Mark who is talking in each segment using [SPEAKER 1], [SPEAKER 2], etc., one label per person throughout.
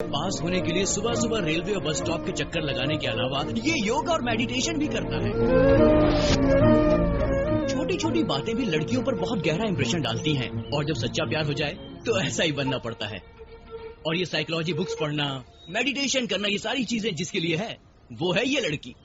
[SPEAKER 1] पास होने के लिए सुबह सुबह रेलवे और बस स्टॉप के चक्कर लगाने के अलावा ये योग और मेडिटेशन भी करता है। छोटी छोटी बातें भी लड़कियों पर बहुत गहरा इंप्रेशन डालती हैं और जब सच्चा प्यार हो जाए तो ऐसा ही बनना पड़ता है। और ये साइकोलॉजी बुक्स पढ़ना, मेडिटेशन करना, ये सारी चीजें जिसके लिए है वो है ये लड़की।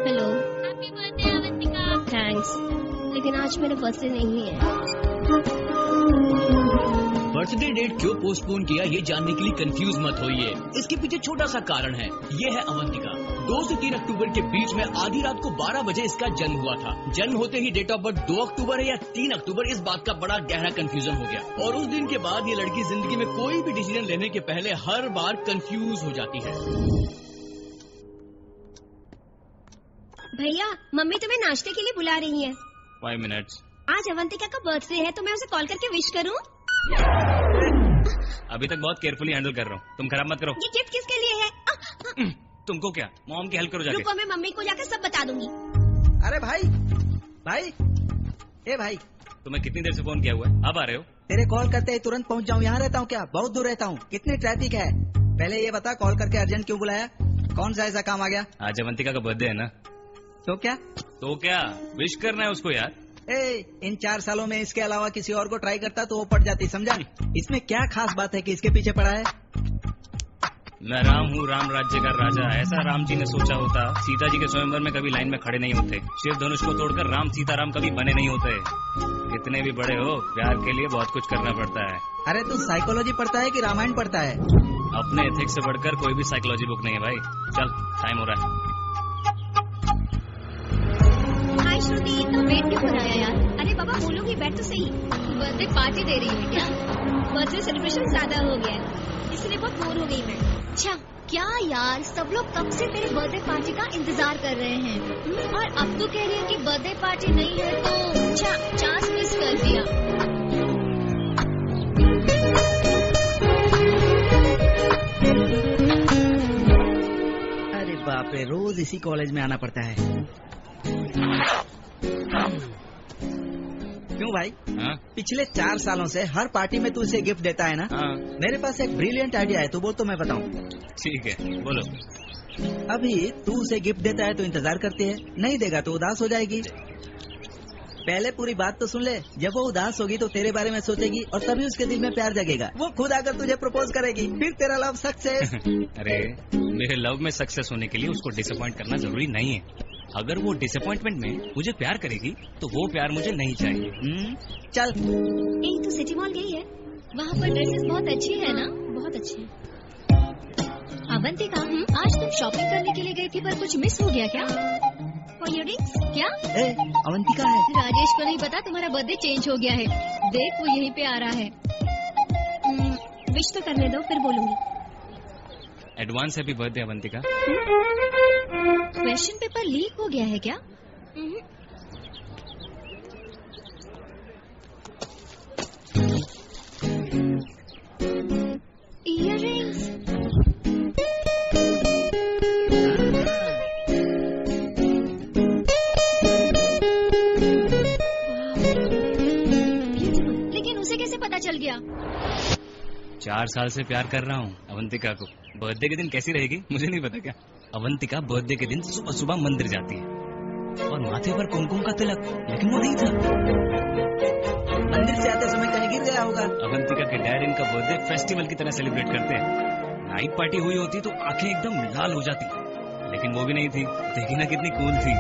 [SPEAKER 2] Hello, happy birthday Avantika. Thanks, लेकिन आज मेरा बर्थडे नहीं है।
[SPEAKER 1] बर्थडे डेट क्यों पोस्टपोन किया ये जानने के लिए कंफ्यूज मत होइए। इसके पीछे छोटा सा कारण है। ये है अवंतिका। 2 से 3 अक्टूबर के बीच में आधी रात को 12 बजे इसका जन्म हुआ था। जन्म होते ही डेट ऑफ बर्थ 2 अक्टूबर है या 3 अक्टूबर, इस बात का बड़ा गहरा कंफ्यूजन हो गया। और उस दिन के बाद ये लड़की जिंदगी में कोई भी डिसीजन लेने के पहले हर बार कंफ्यूज हो जाती है।
[SPEAKER 2] भैया, मम्मी तुम्हें नाश्ते के लिए बुला रही है।
[SPEAKER 3] 5 मिनट्स।
[SPEAKER 2] आज अवंतिका का बर्थडे है तो मैं उसे कॉल करके विश करूं?
[SPEAKER 3] अभी तक बहुत केयरफुली हैंडल कर रहा हूँ, तुम खराब मत करो।
[SPEAKER 2] ये गिफ्ट किसके लिए है?
[SPEAKER 3] तुमको क्या, मॉम की हेल्प करो जाके।
[SPEAKER 2] रुको, मैं मम्मी को जाकर सब बता दूंगी।
[SPEAKER 4] अरे भाई, ए भाई,
[SPEAKER 3] तुम्हें कितनी देर से फोन किया हुआ है, अब आ रहे हो?
[SPEAKER 4] तेरे कॉल करते ही तुरंत पहुंच जाऊं। यहाँ रहता हूँ क्या? बहुत दूर रहता हूँ। कितनी ट्रैफिक है? पहले ये बता, कॉल करके अर्जेंट क्यों बुलाया? कौन सा ऐसा काम आ गया?
[SPEAKER 3] आज अवंतिका का बर्थडे है ना।
[SPEAKER 4] तो क्या
[SPEAKER 3] विश करना है उसको यार।
[SPEAKER 4] इन 4 सालों में इसके अलावा किसी और को ट्राई करता तो वो पड़ जाती, समझा? इसमें क्या खास बात है कि इसके पीछे पड़ा है?
[SPEAKER 3] मैं राम हूँ, राम राज्य का राजा। ऐसा राम जी ने सोचा होता, सीता जी के स्वयंवर में कभी लाइन में खड़े नहीं होते। शिव धनुष को तोड़कर राम सीताराम कभी बने नहीं होते। कितने भी बड़े हो, प्यार के लिए बहुत कुछ करना पड़ता है।
[SPEAKER 4] अरे तू साइकोलॉजी पढ़ता है कि रामायण पढ़ता है?
[SPEAKER 3] अपने एथिक्स से बढ़कर कोई भी साइकोलॉजी बुक नहीं है भाई। चल, टाइम हो रहा है।
[SPEAKER 2] हाय श्रुति, इतना वेट क्यों कराया यार? अरे बाबा बोलोगी, बैठ तो सही। बर्थडे पार्टी दे रही है क्या? बर्थडे सेलिब्रेशन ज्यादा हो गया है, इसलिए बहुत बोर हो गई मैं। अच्छा क्या यार, सब लोग कब से तेरे बर्थडे पार्टी का इंतजार कर रहे हैं और अब तो कह रही है कि बर्थडे पार्टी नहीं है तो अच्छा चांस मिस कर दिया।
[SPEAKER 4] अरे बाप रे, रोज इसी कॉलेज में आना पड़ता है। क्यों भाई?
[SPEAKER 3] हाँ?
[SPEAKER 4] पिछले 4 सालों से हर पार्टी में तू इसे गिफ्ट देता है ना?
[SPEAKER 3] हाँ?
[SPEAKER 4] मेरे पास एक ब्रिलियंट आइडिया है, तू बोल तो मैं बताऊं।
[SPEAKER 3] ठीक है, बोलो।
[SPEAKER 4] अभी तू उसे गिफ्ट देता है तो इंतजार करती है, नहीं देगा तो उदास हो जाएगी। पहले पूरी बात तो सुन ले। जब वो उदास होगी तो तेरे बारे में सोचेगी और तभी उसके दिल में प्यार जगेगा। वो खुद आकर तुझे प्रपोज करेगी, फिर तेरा लव सक्सेस।
[SPEAKER 3] अरे मेरे लव में सक्सेस होने के लिए उसको डिसअपॉइंट करना जरूरी नहीं है। अगर वो डिसअपॉइंटमेंट में मुझे प्यार करेगी तो वो प्यार मुझे नहीं चाहिए।
[SPEAKER 4] चल।
[SPEAKER 2] तू सिटी मॉल गई है? वहाँ पर ड्रेसेस बहुत अच्छी है ना? बहुत अच्छी है। अवंतिका, आज तुम शॉपिंग करने के लिए गई थी पर कुछ मिस हो गया क्या? इयररिंग्स क्या?
[SPEAKER 4] अवंतिका है।
[SPEAKER 2] राजेश को नहीं पता तुम्हारा बर्थडे चेंज हो गया है। देख वो यहीं पे आ रहा है। विश तो करने दो, फिर बोलूंगी।
[SPEAKER 3] Advance happy birthday Avantika.
[SPEAKER 2] Question paper leak हो गया है क्या? इयररिंग्स। लेकिन उसे कैसे पता चल गया?
[SPEAKER 3] 4 साल से प्यार कर रहा हूँ अवंतिका को। बर्थडे के दिन कैसी रहेगी मुझे नहीं पता क्या। अवंतिका बर्थडे के दिन सुबह सुबह मंदिर जाती है और माथे पर कुमकुम का तिलक, लेकिन वो नहीं था।
[SPEAKER 4] मंदिर से आते समय कहीं गिर गया होगा।
[SPEAKER 3] अवंतिका के डैड इनका बर्थडे फेस्टिवल की तरह सेलिब्रेट करते हैं। नाइट पार्टी हुई होती तो आंखें एकदम लाल हो जाती, लेकिन वो भी नहीं थी। देखी ना कितनी कूल थी।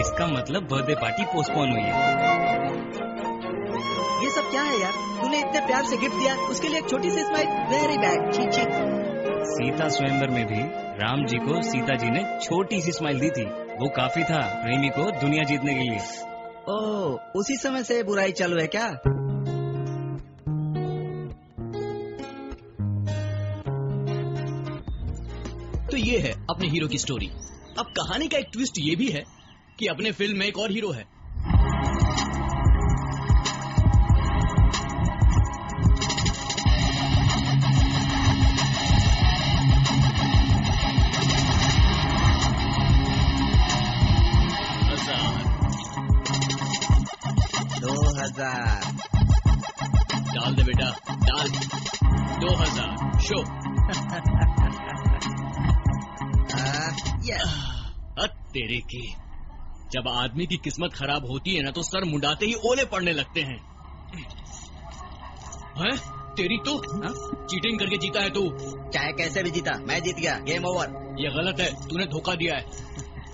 [SPEAKER 3] इसका मतलब बर्थडे पार्टी पोस्टपोन हुई है।
[SPEAKER 4] ये सब क्या है यार? तूने इतने प्यार से गिफ्ट दिया, उसके लिए एक छोटी सी स्माइल, वेरी बैड।
[SPEAKER 3] सीता स्वयंवर में भी राम जी को सीता जी ने छोटी सी स्माइल दी थी। वो काफी था प्रेमी को दुनिया जीतने के लिए।
[SPEAKER 4] ओह, उसी समय से बुराई चालू है क्या?
[SPEAKER 1] तो ये है अपने हीरो की स्टोरी। अब कहानी का एक ट्विस्ट ये भी है कि अपने फिल्म में एक और हीरो है।
[SPEAKER 4] 2000।
[SPEAKER 1] डाल दे बेटा, डाल। 2000 शो।
[SPEAKER 4] यस।
[SPEAKER 1] तेरे की, जब आदमी की किस्मत खराब होती है ना तो सर मुंडाते ही ओले पड़ने लगते हैं। हैं? तेरी तो चीटिंग करके जीता है तू।
[SPEAKER 4] चाहे कैसे भी जीता, मैं जीत गया, गेम ओवर।
[SPEAKER 1] ये गलत है, तूने धोखा दिया है।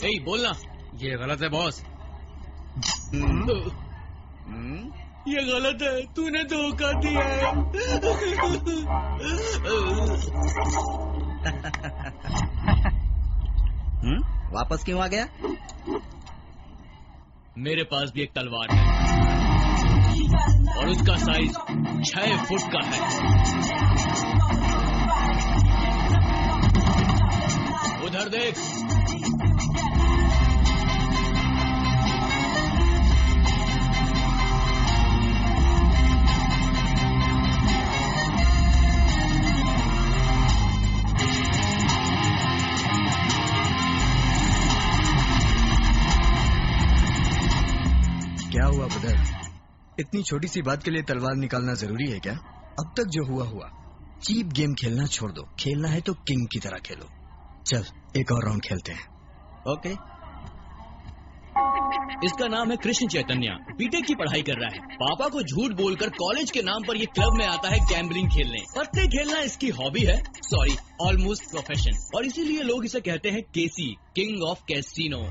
[SPEAKER 1] ए बोलना। ये गलत है बॉस। ये गलत है, तूने धोखा दिया है।
[SPEAKER 4] वापस क्यों आ गया?
[SPEAKER 1] मेरे पास भी एक तलवार है और उसका साइज 6 फुट का है। उधर देख।
[SPEAKER 5] क्या हुआ ब्रदर? इतनी छोटी सी बात के लिए तलवार निकालना जरूरी है क्या? अब तक जो हुआ हुआ। चीप गेम खेलना छोड़ दो, खेलना है तो किंग की तरह खेलो। चल एक और राउंड खेलते हैं।
[SPEAKER 4] ओके।
[SPEAKER 1] इसका नाम है कृष्ण चैतन्य। बीटेक की पढ़ाई कर रहा है। पापा को झूठ बोलकर कॉलेज के नाम पर ये क्लब में आता है गैम्बलिंग खेलने। पत्ते खेलना इसकी हॉबी है, सॉरी ऑलमोस्ट प्रोफेशन। और इसीलिए लोग इसे कहते हैं केसी, किंग ऑफ कैसीनो।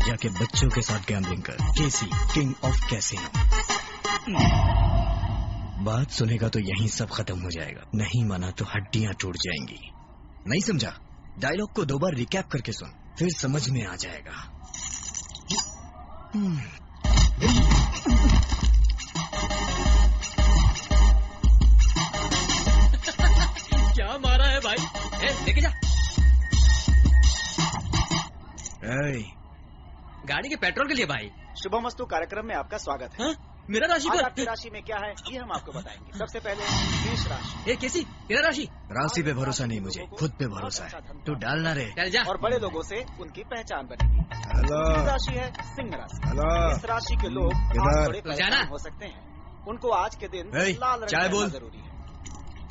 [SPEAKER 5] जाके बच्चों के साथ गैम्बलिंग कर। केसी, किंग ऑफ कैसीनो। बात सुनेगा तो यहीं सब खत्म हो जाएगा, नहीं माना तो हड्डियां टूट जाएंगी। नहीं समझा? डायलॉग को 2 बार रिकैप करके सुन, फिर समझ में आ जाएगा।
[SPEAKER 1] क्या मारा है भाई? लेके जा। गाड़ी के पेट्रोल के लिए भाई।
[SPEAKER 6] शुभमस्तु कार्यक्रम में आपका स्वागत है।
[SPEAKER 1] मेरा राशि
[SPEAKER 6] आज
[SPEAKER 1] पर
[SPEAKER 6] आपकी राशि में क्या है ये हम आपको बताएंगे। सबसे पहले मेष राशि।
[SPEAKER 1] कैसी तेरा राशि?
[SPEAKER 5] राशि पे भरोसा नहीं, मुझे खुद पे भरोसा है। तू डालना रे।
[SPEAKER 1] चल जा।
[SPEAKER 6] और बड़े लोगों से उनकी पहचान बनेगी। दूसरी राशि है सिंह राशि। इस राशि के लोग आज थोड़े परेशान हो सकते हैं। उनको आज के दिन लाल रंग पहनना जरूरी है।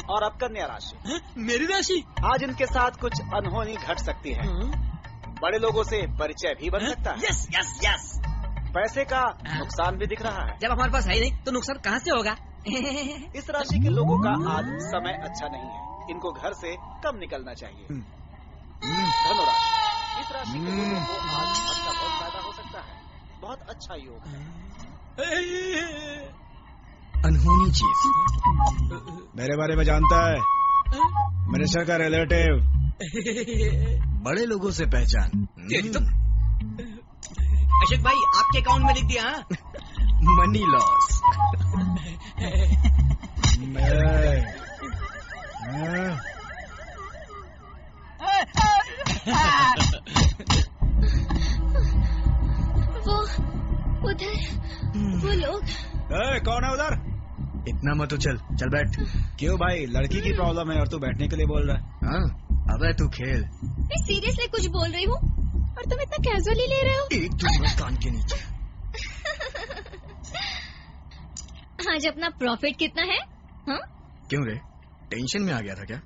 [SPEAKER 6] और अब कन्या राशि।
[SPEAKER 1] मेरी राशि?
[SPEAKER 6] आज इनके साथ कुछ अनहोनी घट सकती है। बड़े लोगों से परिचय भी बन सकता है।
[SPEAKER 1] Yes yes yes.
[SPEAKER 6] पैसे का नुकसान भी दिख रहा है।
[SPEAKER 1] जब हमारे पास है नहीं तो नुकसान कहाँ से होगा?
[SPEAKER 6] इस राशि के लोगों का आज समय अच्छा नहीं है। इनको घर से कम निकलना चाहिए। धनुराशि। इस राशि के लोगों को आज अच्छा बहुत फायदा हो सकता है। बहुत अच्छा योग है।
[SPEAKER 5] अनहोनी चीज
[SPEAKER 7] मेरे बारे में जानता है? मिनिस्टर का रिलेटिव।
[SPEAKER 5] बड़े लोगों से पहचान।
[SPEAKER 1] अशोक भाई आपके अकाउंट में लिख दिया।
[SPEAKER 5] Money loss.
[SPEAKER 2] वो उधर वो लोग।
[SPEAKER 7] कौन है उधर?
[SPEAKER 5] इतना मत उछल, चल बैठ।
[SPEAKER 7] क्यों भाई, लड़की की प्रॉब्लम है और तू बैठने के लिए बोल रहा है?
[SPEAKER 5] हाँ, अबे तू खेल।
[SPEAKER 2] मैं सीरियसली कुछ बोल रही हूँ और तुम इतना कैजुअली ले रहे हो।
[SPEAKER 5] एक दूसरा कान के नीचे।
[SPEAKER 2] आज अपना प्रॉफिट कितना है? हाँ?
[SPEAKER 5] क्यों रे, टेंशन में आ गया था क्या?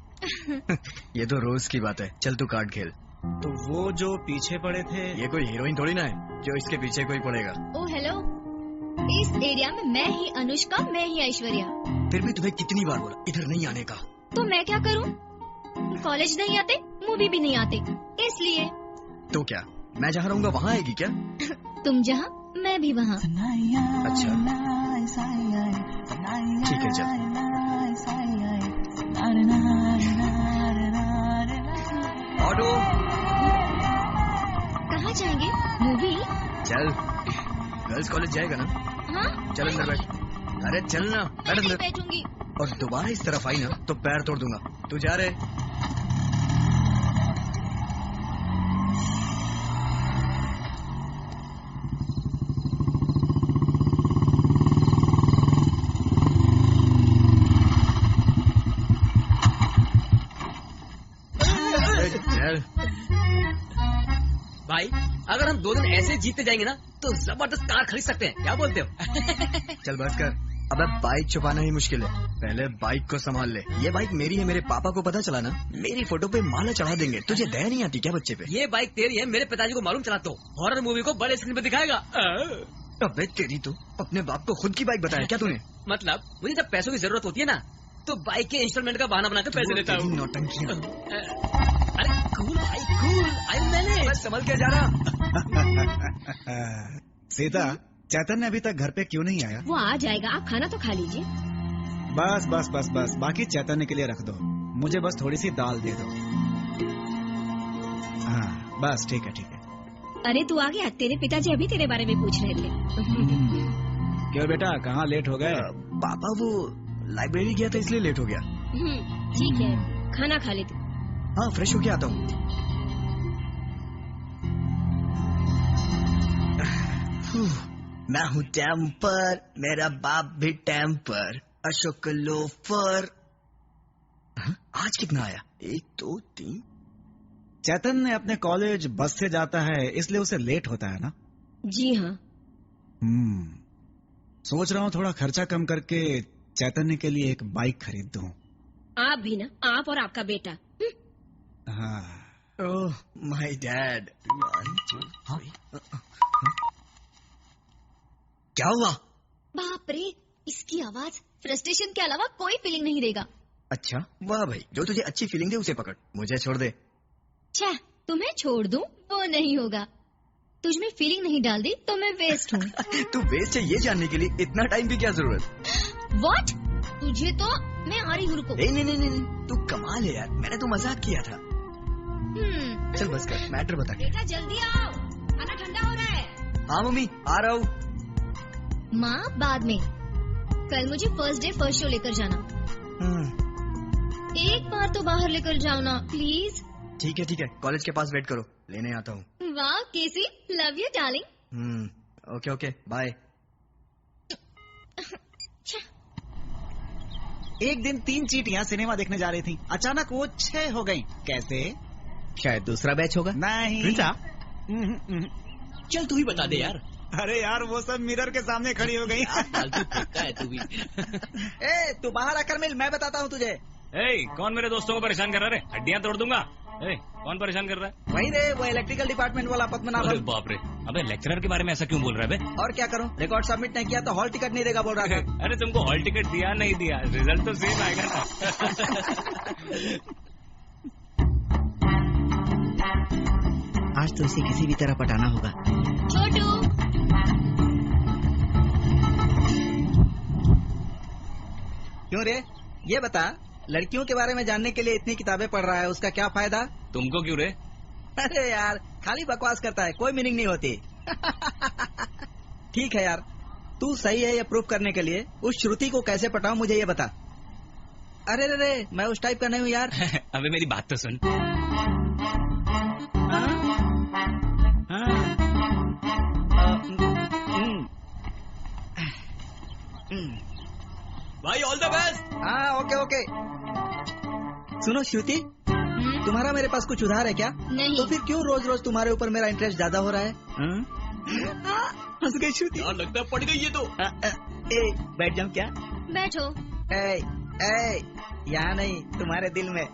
[SPEAKER 5] ये तो रोज की बात है। चल तू कार्ड खेल।
[SPEAKER 7] तो वो जो पीछे पड़े थे,
[SPEAKER 5] ये कोई हीरोइन थोड़ी ना है जो इसके पीछे कोई पड़ेगा।
[SPEAKER 2] ओ हेलो, इस एरिया में मैं ही अनुष्का, मैं ही ऐश्वर्या।
[SPEAKER 5] फिर भी तुम्हें कितनी बार बोला इधर नहीं आने का।
[SPEAKER 2] तो मैं क्या करूं? कॉलेज नहीं आते, मूवी भी नहीं आते, इसलिए।
[SPEAKER 5] तो क्या मैं जहाँ रहूंगा वहाँ आएगी क्या?
[SPEAKER 2] तुम जहाँ मैं भी वहाँ।
[SPEAKER 5] अच्छा ठीक है चल। ऑटो।
[SPEAKER 2] कहाँ जाएंगे? मूवी?
[SPEAKER 5] चल, गर्ल्स कॉलेज जाएगा ना?
[SPEAKER 2] हाँ
[SPEAKER 5] चल अंदर बैठ। अरे चल ना, बैठ अंदर।
[SPEAKER 2] बैठूंगी।
[SPEAKER 5] और दोबारा इस तरफ आई ना तो पैर तोड़ दूंगा। तू जा रहे?
[SPEAKER 1] भाई अगर हम 2 दिन ऐसे जीतते जाएंगे ना तो जबरदस्त कार खरीद सकते हैं, क्या बोलते हो?
[SPEAKER 5] चल बस कर। अबे बाइक छुपाना ही मुश्किल है, पहले बाइक को संभाल ले। ये बाइक मेरी है, मेरे पापा को पता चला ना मेरी फोटो पे माला चढ़ा देंगे। तुझे दया नहीं आती क्या बच्चे पे?
[SPEAKER 1] ये बाइक तेरी है, मेरे पिताजी को मालूम चला तो हॉरर मूवी को बड़े स्क्रीन पे दिखाएगा।
[SPEAKER 5] अबे तेरी तो अपने बाप को खुद की बाइक बताया क्या तूने?
[SPEAKER 1] मतलब मुझे जब पैसों की जरूरत होती है ना तो बाइक के इंस्टॉलमेंट का बहाना बनाकर पैसे लेता हूँ।
[SPEAKER 5] नौटंकी।
[SPEAKER 1] अरे कूल भाई कूल, आई मैंने
[SPEAKER 5] संभल के जा रहा।
[SPEAKER 7] सीता, चैतन्य अभी तक घर पे क्यों नहीं आया?
[SPEAKER 2] वो आ जाएगा, आप खाना तो खा लीजिए।
[SPEAKER 7] बस बस बस बस, बाकी चैतन्य के लिए रख दो, मुझे बस थोड़ी सी दाल दे दो। हाँ बस ठीक है ठीक है।
[SPEAKER 2] अरे तू आ गया, तेरे पिताजी अभी तेरे बारे में पूछ रहे थे।
[SPEAKER 7] क्यों बेटा, कहाँ लेट हो गए?
[SPEAKER 5] पापा वो लाइब्रेरी गया था इसलिए लेट हो गया।
[SPEAKER 2] ठीक है, खाना खा ले तू।
[SPEAKER 5] हाँ फ्रेश होके आता हूँ। मैं हूँ टेम्पर, मेरा बाप भी टेम्पर, अशोक लोफर। आज कितना आया? 1 2 3।
[SPEAKER 7] चैतन्य अपने कॉलेज बस से जाता है इसलिए उसे लेट होता है ना?
[SPEAKER 2] जी हाँ।
[SPEAKER 7] सोच रहा हूँ थोड़ा खर्चा कम करके चैतन्य के लिए एक बाइक खरीद दूं।
[SPEAKER 2] आप भी ना, आप और आपका बेटा।
[SPEAKER 5] हाँ। Oh my dad. क्या हुआ?
[SPEAKER 2] बाप रे, इसकी आवाज फ्रस्ट्रेशन के अलावा कोई फीलिंग नहीं देगा।
[SPEAKER 5] अच्छा वाह भाई, जो तुझे अच्छी फीलिंग दे उसे पकड़, मुझे छोड़ दे।
[SPEAKER 2] छह, तुम्हें छोड़ दूं वो नहीं होगा। तुझ में फीलिंग नहीं डाल दी तो मैं वेस्ट हूँ।
[SPEAKER 5] तू वेस्ट है ये जानने के लिए इतना टाइम की क्या जरूरत?
[SPEAKER 2] व्हाट? तुझे तो मैं आ रही हूँ, रुको।
[SPEAKER 5] नहीं नहीं नहीं, तू कमाल है यार, मैंने तो मजाक किया था। चल बस कर, मैटर बता।
[SPEAKER 2] बेटा जल्दी आओ, खाना ठंडा हो रहा है।
[SPEAKER 5] हाँ मम्मी आ रहा हूँ।
[SPEAKER 2] माँ बाद में, कल मुझे फर्स्ट डे फर्स्ट शो लेकर जाना। एक बार तो बाहर लेकर जाओ ना प्लीज।
[SPEAKER 5] ठीक है कॉलेज के पास वेट करो, लेने आता हूँ।
[SPEAKER 2] वाह KC, love you darling.
[SPEAKER 5] Okay okay bye.
[SPEAKER 6] एक दिन 3 चींटियां सिनेमा देखने जा रही थीं। अचानक वो 6 हो गईं। कैसे?
[SPEAKER 4] शायद दूसरा बैच होगा।
[SPEAKER 6] नहीं।
[SPEAKER 1] चल तू ही बता दे यार।
[SPEAKER 6] अरे यार वो सब मिरर के सामने खड़ी हो गई।
[SPEAKER 1] तू भी।
[SPEAKER 4] ए तू बाहर आकर मिल, मैं बताता हूँ तुझे।
[SPEAKER 3] कौन मेरे दोस्तों को परेशान कर रहा है? हड्डियां तोड़ दूंगा। कौन परेशान कर रहा है?
[SPEAKER 4] वही रे, वो इलेक्ट्रिकल डिपार्टमेंट वाला पद्मनाभन।
[SPEAKER 3] अरे बाप रे, अबे लेक्चरर के बारे में ऐसा क्यों बोल रहा है बे?
[SPEAKER 4] और क्या करूं, रिकॉर्ड सबमिट नहीं किया तो हॉल टिकट नहीं देगा बोल रहा था।
[SPEAKER 3] अरे तुमको हॉल टिकट दिया नहीं दिया, रिजल्ट तो सेम आएगा ना।
[SPEAKER 4] आज तो इसे किसी भी तरह पटाना होगा।
[SPEAKER 2] छोटू,
[SPEAKER 4] क्यों रे, ये बता, लड़कियों के बारे में जानने के लिए इतनी किताबें पढ़ रहा है, उसका क्या फायदा?
[SPEAKER 3] तुमको क्यों रे?
[SPEAKER 4] अरे यार खाली बकवास करता है, कोई मीनिंग नहीं होती। ठीक है यार, तू सही है ये प्रूफ करने के लिए उस श्रुति को कैसे पटाऊं मुझे ये बता। अरे रे मैं उस टाइप का नहीं हूँ यार।
[SPEAKER 3] अबे मेरी बात तो सुन।
[SPEAKER 1] भाई ऑल द बेस्ट।
[SPEAKER 4] हाँ ओके। सुनो श्रुति, तुम्हारा मेरे पास कुछ उधार है क्या?
[SPEAKER 2] नहीं।
[SPEAKER 4] तो फिर क्यों रोज रोज तुम्हारे ऊपर मेरा इंटरेस्ट ज्यादा हो रहा है? हंस गई श्रुति।
[SPEAKER 1] यार लगता है पड़ गई ये तो।
[SPEAKER 4] बैठ जाऊं क्या?
[SPEAKER 2] बैठो।
[SPEAKER 4] यहाँ नहीं, तुम्हारे दिल में।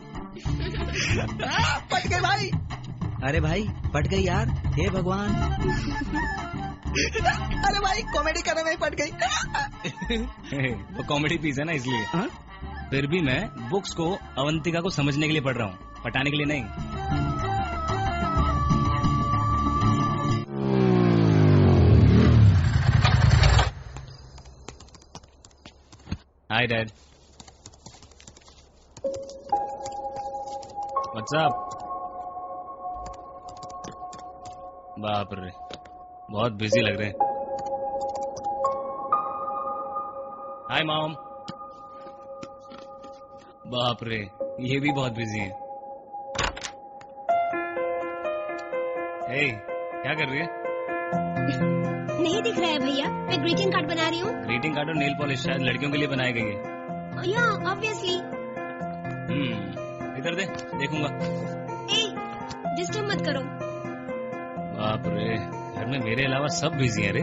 [SPEAKER 4] पट गए भाई। अरे भाई पट गई यार, हे भगवान। अरे भाई कॉमेडी करने में पट गई।
[SPEAKER 3] वो कॉमेडी पीस है ना, इसलिए।
[SPEAKER 4] हाँ?
[SPEAKER 3] फिर भी मैं बुक्स को अवंतिका को समझने के लिए पढ़ रहा हूँ, पटाने के लिए नहीं। Hi dad, what's up? बाप रे, बहुत बिजी लग रहे हैं। Hi mom. बाप रे, ये भी बहुत बिजी हैं। हे, क्या कर रही है?
[SPEAKER 2] नहीं दिख रहा है भैया, मैं ग्रीटिंग कार्ड बना रही हूँ।
[SPEAKER 3] ग्रीटिंग कार्ड और नेल पॉलिश शायद लड़कियों के लिए बनाई गई है।
[SPEAKER 2] या ऑब्वियसली।
[SPEAKER 3] इधर दे, देखूंगा।
[SPEAKER 2] डिस्टर्ब मत करो।
[SPEAKER 3] बाप रे, घर में मेरे अलावा सब बिजी हैं रे।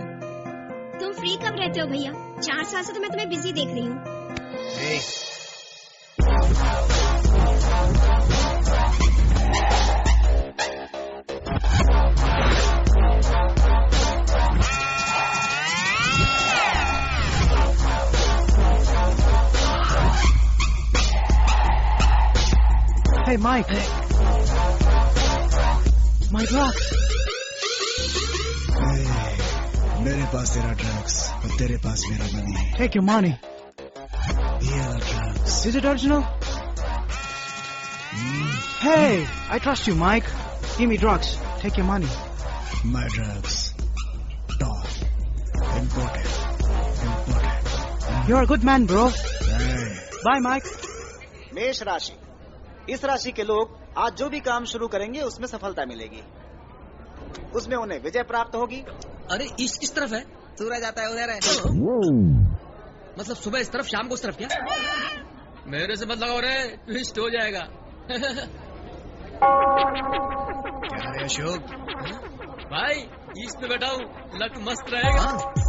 [SPEAKER 2] तुम फ्री कब रहते हो भैया? 4 साल से तो मैं तुम्हें बिजी देख रही हूँ।
[SPEAKER 8] Hey, Mike. My drugs.
[SPEAKER 7] मेरे पास तेरा ड्रग्स और तेरे पास मेरा money.
[SPEAKER 8] Take your money.
[SPEAKER 7] Here drugs.
[SPEAKER 8] Is it original? Hey, I trust you, Mike. Give me drugs. Take your money.
[SPEAKER 7] My drugs. Top. Important.
[SPEAKER 8] You're a good man, bro.
[SPEAKER 7] Hey.
[SPEAKER 8] Bye, Mike.
[SPEAKER 6] मेष राशि, इस राशि के लोग आज जो भी काम शुरू करेंगे उसमें सफलता मिलेगी, उसमें उन्हें विजय प्राप्त होगी।
[SPEAKER 1] अरे इस तरफ है,
[SPEAKER 4] सूरज आता है उधर है।
[SPEAKER 1] मतलब सुबह इस तरफ शाम को उस तरफ। क्या मेरे से मत लगाओ रे, ट्विस्ट हो जाएगा।
[SPEAKER 5] क्या रे अशोक?
[SPEAKER 1] भाई ईस्ट पे बैठा हूँ, लक मस्त रहेगा।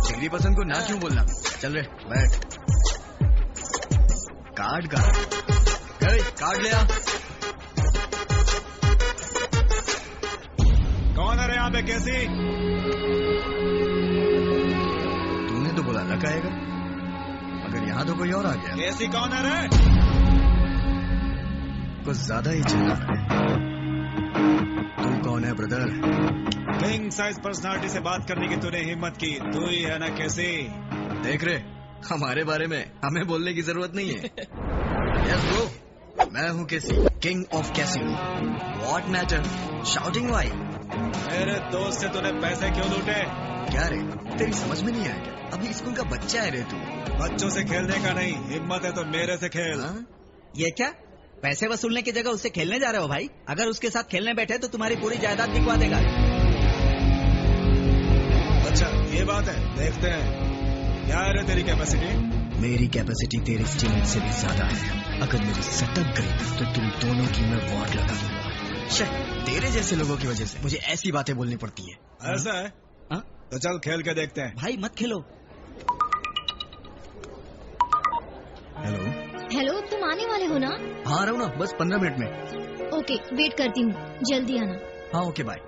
[SPEAKER 5] तेरी पसंद को ना क्यों बोलना। चल रे बैठ। कार्ड का कार्ड ले आ।
[SPEAKER 7] कौन है रे यहाँ पे? कैसी?
[SPEAKER 5] तूने तो बोला लक आएगा, मगर यहाँ तो कोई और आ गया।
[SPEAKER 7] कैसी कौन है रे?
[SPEAKER 5] कुछ ज्यादा ही चिल्ला है। तू कौन है ब्रदर?
[SPEAKER 7] किंग साइज पर्सनालिटी से बात करने की तूने हिम्मत की, तू ही है ना कैसी?
[SPEAKER 5] देख रहे, हमारे बारे में हमें बोलने की जरूरत नहीं है। यस ब्रो, मैं हूँ कैसी, king of casino. What matter shouting why?
[SPEAKER 7] मेरे दोस्त से तूने पैसे क्यों लूटे?
[SPEAKER 5] क्या रे, तेरी समझ में नहीं आया क्या? अभी स्कूल का बच्चा है रे तू।
[SPEAKER 7] बच्चों से खेलने का नहीं, हिम्मत है तो मेरे से खेल।
[SPEAKER 4] ये क्या, पैसे वसूलने की जगह उससे खेलने जा रहे हो भाई? अगर उसके साथ खेलने बैठे तो तुम्हारी पूरी जायदाद बिकवा देगा।
[SPEAKER 7] अच्छा ये बात है, देखते हैं क्या है रे तेरी कैपेसिटी।
[SPEAKER 5] मेरी कैपेसिटी तेरे स्टीमेट से भी ज्यादा है। अगर मेरी सटक गई तो तुम दोनों की मैं वॉर लगा दूंगा। शायद तेरे जैसे लोगों की वजह से मुझे ऐसी बातें बोलनी पड़ती है।
[SPEAKER 7] ऐसा है? तो चल खेल के देखते हैं।
[SPEAKER 4] भाई मत खेलो।
[SPEAKER 5] हेलो
[SPEAKER 2] हेलो, तुम आने वाले हो ना?
[SPEAKER 5] हाँ आ रहा हूँ ना, बस 15 मिनट में।
[SPEAKER 2] ओके, वेट करती हूँ, जल्दी आना।
[SPEAKER 5] हाँ ओके बाय।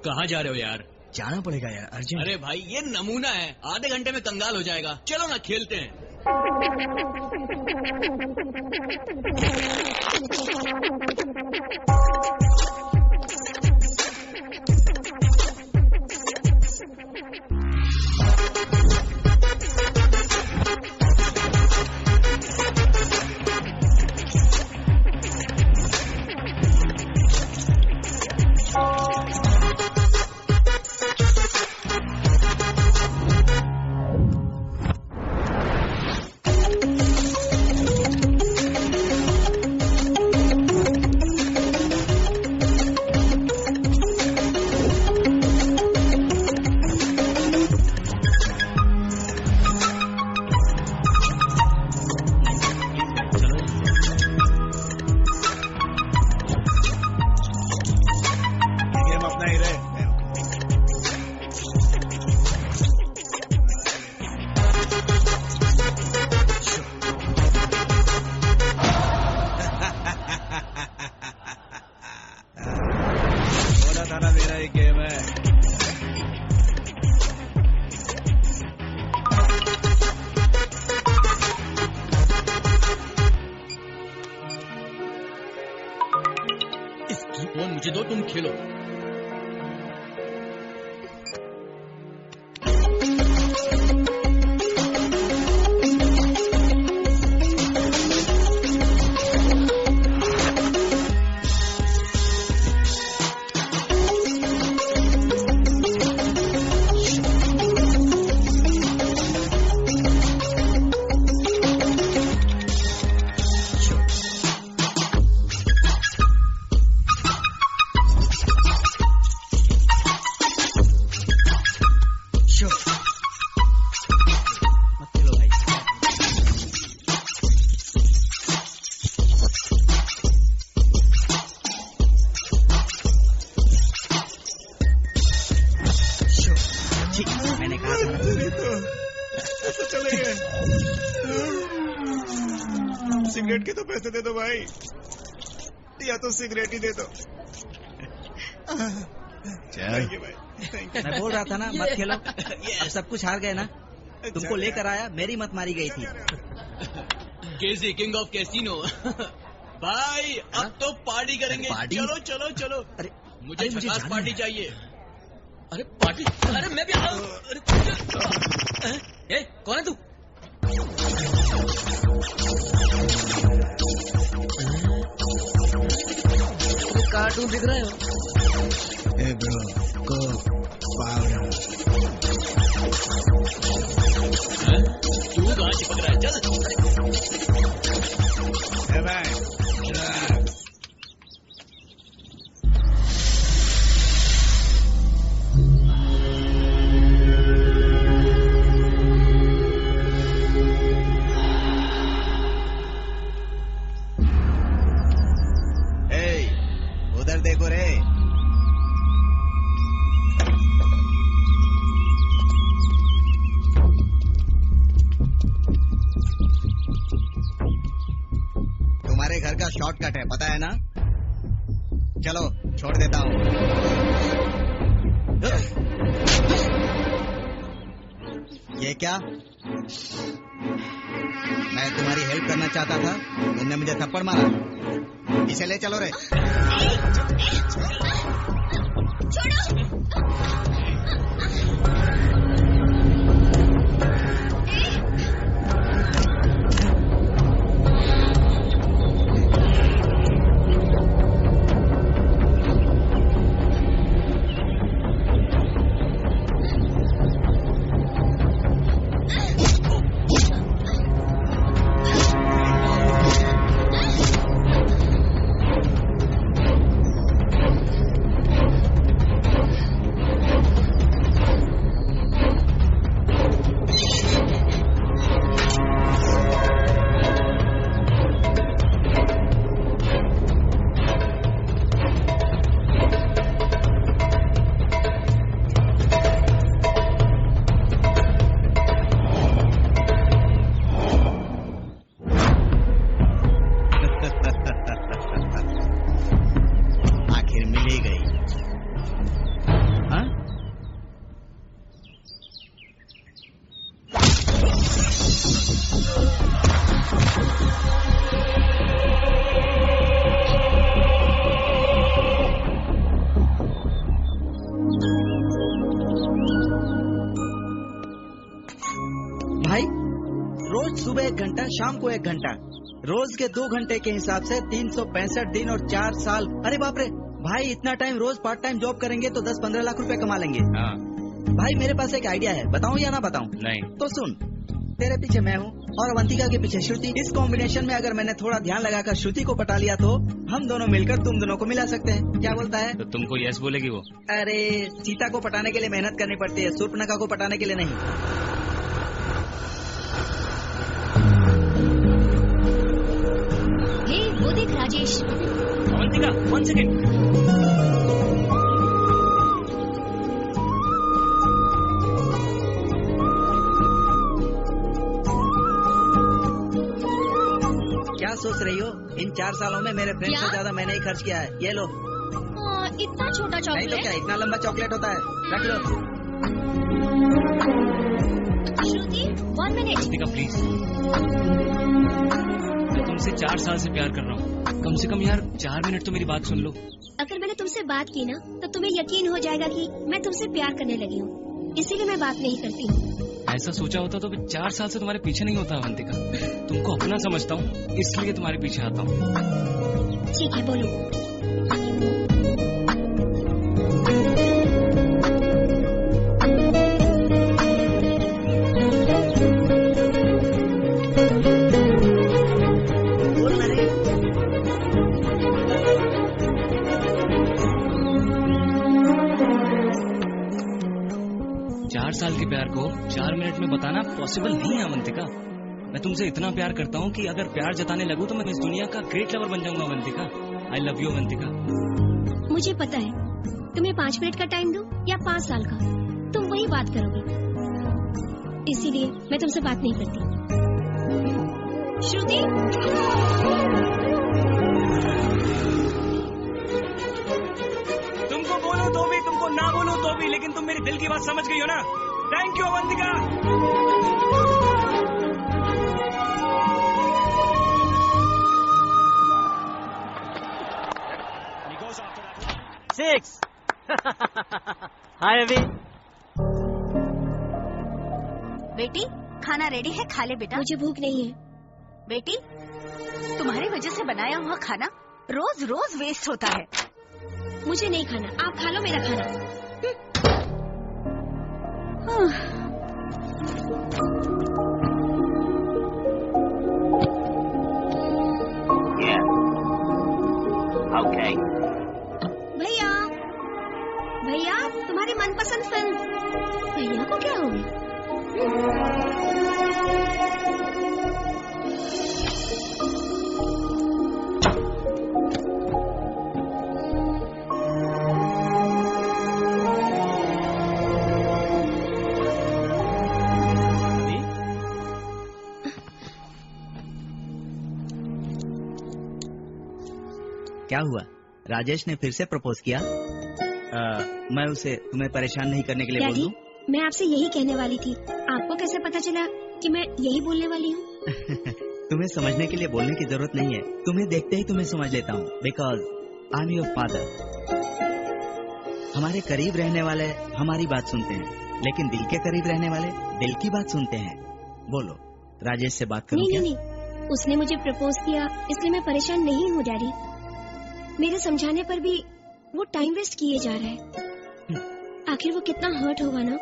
[SPEAKER 1] कहाँ जा रहे हो यार?
[SPEAKER 5] जाना पड़ेगा यार अर्जेंट।
[SPEAKER 1] अरे भाई ये नमूना है, आधे घंटे में कंगाल हो जाएगा। चलो ना खेलते हैं। फोन मुझे दो, तुम खेलो।
[SPEAKER 7] सिगरेट के तो पैसे दे दो भाई, या तो सिगरेट ही दे दो।
[SPEAKER 4] मैं बोल रहा था ना मत खेलो। अब सब कुछ हार गए ना। तुमको लेकर आया, मेरी मत मारी गई थी।
[SPEAKER 1] केसी किंग ऑफ कैसीनो। भाई अब तो पार्टी करेंगे।
[SPEAKER 4] पार्टी?
[SPEAKER 1] चलो चलो चलो।
[SPEAKER 4] अरे
[SPEAKER 1] मुझे झकास पार्टी चाहिए। अरे पार्टी? अरे मैं भी आ रहा हूँ। ए, कौन है तू? कार्टून दिख रहे हो?
[SPEAKER 7] Hey bro, go powder.
[SPEAKER 1] तू कहाँ चिपक रहा है? चल।
[SPEAKER 7] Hey man, drugs.
[SPEAKER 4] उधर देखो रे। तुम्हारे घर का शॉर्टकट है, पता है ना? चलो छोड़ देता हूँ। ये क्या? मैं तुम्हारी हेल्प करना चाहता था, तुमने मुझे थप्पड़ मारा। इसे ले चलो रे। भाई रोज सुबह 1 घंटा, शाम को 1 घंटा, रोज के 2 घंटे के हिसाब से 365 दिन और 4 साल। अरे बाप रे भाई, इतना टाइम रोज पार्ट टाइम जॉब करेंगे तो 10-15 लाख रुपए कमा लेंगे।
[SPEAKER 3] हाँ।
[SPEAKER 4] भाई मेरे पास एक आइडिया है, बताऊं या ना बताऊं?
[SPEAKER 3] नहीं।
[SPEAKER 4] तो सुन, तेरे पीछे मैं हूँ और अवंतिका के पीछे श्रुति। इस कॉम्बिनेशन में अगर मैंने थोड़ा ध्यान लगाकर श्रुति को पटा लिया तो हम दोनों मिलकर तुम दोनों को मिला सकते हैं। क्या बोलता है?
[SPEAKER 3] तो तुमको यस बोलेगी वो?
[SPEAKER 4] अरे सीता को पटाने के लिए मेहनत करनी पड़ती है, शूर्पणखा को पटाने के लिए नहीं।
[SPEAKER 2] वो देख राजेश।
[SPEAKER 3] अवंतिका 1 सेकेंड।
[SPEAKER 4] क्या सोच रही हो? इन 4 सालों में मेरे फ्रेंड से ज्यादा मैंने ही खर्च किया है। ये लो।
[SPEAKER 2] इतना छोटा
[SPEAKER 4] नहीं
[SPEAKER 2] चॉकलेट?
[SPEAKER 4] तो क्या, इतना लंबा चॉकलेट होता है। रख लो।
[SPEAKER 2] श्रुति 1 मिनट।
[SPEAKER 3] अवंतिका प्लीज, मैं तुमसे तुमसे 4 साल से प्यार कर रहा हूँ। कम से कम यार 4 मिनट तो मेरी बात सुन लो।
[SPEAKER 2] अगर मैंने तुमसे बात की ना तो तुम्हें यकीन हो जाएगा कि मैं तुमसे प्यार करने लगी हूँ, इसीलिए मैं बात नहीं करती हूँ।
[SPEAKER 3] ऐसा सोचा होता तो मैं 4 साल से तुम्हारे पीछे नहीं होता अवंतिका। तुमको अपना समझता हूँ, इसलिए तुम्हारे पीछे आता हूँ।
[SPEAKER 2] ठीक है, बोलो।
[SPEAKER 3] साल के प्यार को 4 मिनट में बताना पॉसिबल नहीं है अवंतिका। मैं तुमसे इतना प्यार करता हूँ कि अगर प्यार जताने लगूं तो मैं इस दुनिया का ग्रेट लवर बन जाऊंगा Avantika. I love you Avantika.
[SPEAKER 2] मुझे पता है, तुम्हें 5 मिनट का टाइम दूं या 5 साल का, तुम वही बात करोगे, इसीलिए मैं तुमसे बात नहीं करती। श्रुति,
[SPEAKER 3] तुमको बोलो तो भी, तुमको ना बोलो तो भी, लेकिन तुम मेरी दिल की बात समझ गई हो ना। Thank you Avantika.
[SPEAKER 6] 6 हाय अभी।
[SPEAKER 9] बेटी, खाना रेडी है, खा ले बेटा।
[SPEAKER 2] मुझे भूख नहीं है।
[SPEAKER 9] बेटी, तुम्हारी वजह से बनाया हुआ खाना रोज रोज वेस्ट होता है।
[SPEAKER 2] मुझे नहीं खाना, आप खा लो मेरा खाना।
[SPEAKER 6] Okay.
[SPEAKER 2] भैया, भैया, तुम्हारी मनपसंद फिल्म। भैया को क्या हो गया?
[SPEAKER 4] क्या हुआ? राजेश ने फिर से प्रपोज किया? मैं उसे तुम्हें परेशान नहीं करने के लिए बोल दूं?
[SPEAKER 2] मैं आपसे यही कहने वाली थी। आपको कैसे पता चला कि मैं यही बोलने वाली हूँ?
[SPEAKER 4] तुम्हें समझने के लिए बोलने की जरूरत नहीं है, तुम्हें देखते ही तुम्हें समझ लेता हूँ। Because I am your father. हमारे करीब रहने वाले हमारी बात सुनते हैं, लेकिन दिल के करीब रहने वाले दिल की बात सुनते हैं। बोलो, राजेश से बात करूं?
[SPEAKER 2] नहीं, उसने मुझे प्रपोज किया, इसलिए मैं परेशान नहीं हूँ डैडी। मेरे समझाने पर भी वो टाइम वेस्ट किए जा रहा है। आखिर वो कितना हर्ट होगा ना।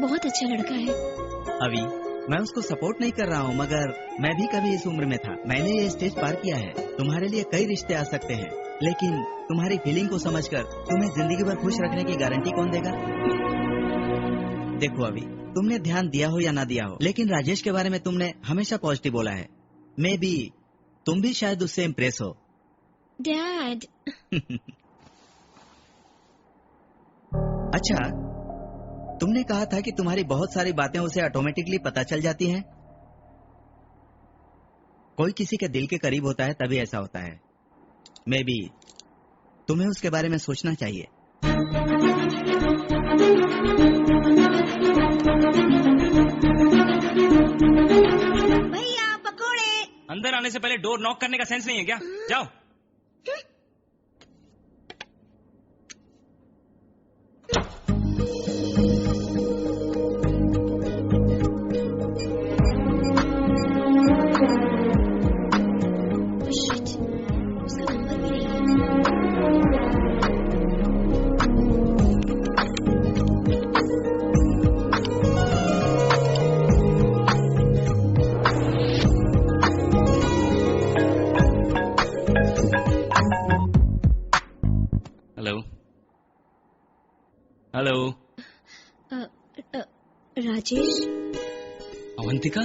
[SPEAKER 2] बहुत अच्छा लड़का है।
[SPEAKER 4] अभी मैं उसको सपोर्ट नहीं कर रहा हूँ, मगर मैं भी कभी इस उम्र में था। मैंने ये स्टेज पार किया है। तुम्हारे लिए कई रिश्ते आ सकते हैं, लेकिन तुम्हारी फीलिंग को समझकर तुम्हें जिंदगी भर खुश रखने की गारंटी कौन देगा? देखो अभी, तुमने ध्यान दिया हो या ना दिया हो, लेकिन राजेश के बारे में तुमने हमेशा पॉजिटिव बोला है। मे बी तुम भी शायद उससे इम्प्रेस हो।
[SPEAKER 2] डैड।
[SPEAKER 4] अच्छा, तुमने कहा था कि तुम्हारी बहुत सारी बातें उसे ऑटोमेटिकली पता चल जाती हैं। कोई किसी के दिल के करीब होता है तभी ऐसा होता है। मे बी तुम्हें उसके बारे में सोचना चाहिए।
[SPEAKER 2] भैया पकोड़े।
[SPEAKER 3] अंदर आने से पहले डोर नॉक करने का सेंस नहीं है क्या? जाओ। हेलो।
[SPEAKER 2] राजेश।
[SPEAKER 3] अवंतिका,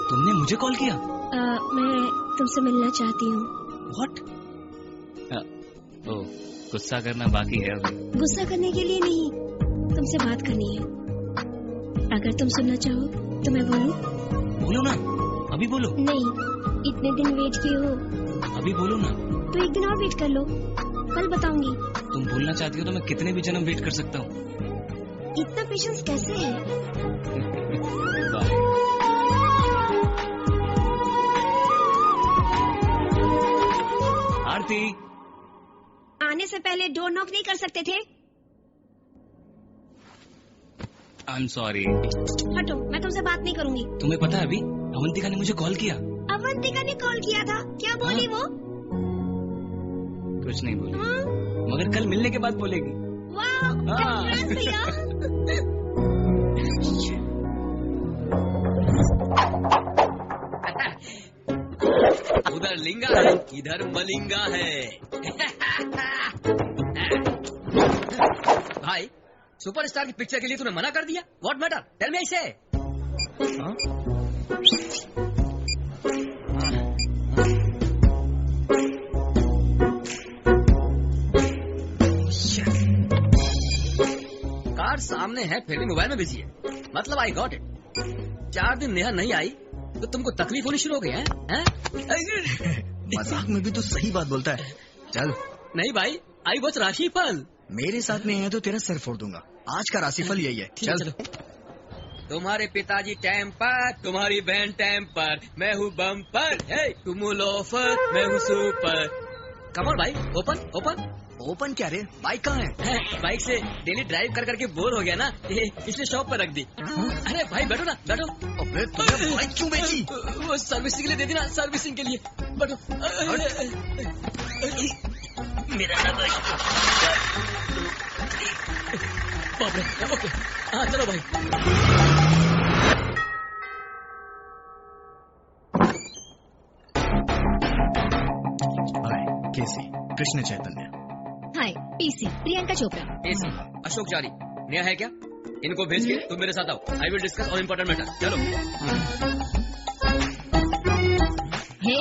[SPEAKER 3] तुमने मुझे कॉल किया?
[SPEAKER 2] मैं तुमसे मिलना चाहती हूँ।
[SPEAKER 3] व्हाट? ओह, गुस्सा करना बाकी है अभी।
[SPEAKER 2] गुस्सा करने के लिए नहीं, तुमसे बात करनी है। अगर तुम सुनना चाहो तो मैं बोलूं?
[SPEAKER 3] बोलो ना, अभी बोलो।
[SPEAKER 2] नहीं, इतने दिन वेट किए हो।
[SPEAKER 3] अभी बोलो ना।
[SPEAKER 2] तो एक दिन और वेट कर लो, कल बताऊंगी।
[SPEAKER 3] तुम बोलना चाहती हो तो मैं कितने भी जन्म वेट कर सकता हूँ।
[SPEAKER 2] इतना पेशेंस कैसे है?
[SPEAKER 3] अवंती,
[SPEAKER 2] आने से पहले डोर नॉक नहीं कर सकते थे?
[SPEAKER 3] आई एम सॉरी।
[SPEAKER 2] हटो, मैं तुमसे बात नहीं करूंगी।
[SPEAKER 3] तुम्हें पता है अभी अवंतिका ने मुझे कॉल किया।
[SPEAKER 2] अवंतिका ने कॉल किया था? क्या बोली वो?
[SPEAKER 3] कुछ नहीं बोली, मगर कल मिलने के बाद बोलेगी।
[SPEAKER 2] वाह,
[SPEAKER 1] उधर लिंगा है, इधर मलिंगा है। भाई, सुपरस्टार की पिक्चर के लिए तूने मना कर दिया? What matter? टेल मी आई से। कार्ड सामने है, फिर भी मोबाइल में बिजी है। मतलब आई गॉट इट। 4 दिन नेहा नहीं आई तो तुमको तकलीफ होनी शुरू हो गई है?
[SPEAKER 5] मजाक में भी तो सही बात बोलता है। चल।
[SPEAKER 1] नहीं भाई, आई वॉच राशिफल।
[SPEAKER 5] मेरे साथ नहीं है तो तेरा सर फोड़ दूंगा। आज का राशिफल यही है। चल।
[SPEAKER 1] तुम्हारे पिताजी टेम्पर, तुम्हारी बहन टेम्पर, मैं हूँ बम्पर, तुम लोफर, मैं हूँ सुपर। कम ऑन भाई, ओपन ओपन।
[SPEAKER 5] ओपन क्या रे? बाइक कहाँ है?
[SPEAKER 1] बाइक से डेली ड्राइव कर करके बोर हो गया ना, इसलिए शॉप पर रख दी। अरे भाई बैठो ना, बैठो।
[SPEAKER 5] अबे तुमने बाइक क्यों बेची?
[SPEAKER 1] वो सर्विसिंग के लिए दे दी ना, सर्विसिंग के लिए। बैठो। मेरा नाम बाप रे। ओके, हाँ चलो भाई।
[SPEAKER 5] हाय, केसी, कृष्ण चैतन्य।
[SPEAKER 2] हाय, पीसी, प्रियंका चोपड़ा।
[SPEAKER 1] पीसी, अशोक जारी। नया है क्या? इनको भेज के तुम मेरे साथ आओ। I will discuss on important matter. चलो।
[SPEAKER 2] हे।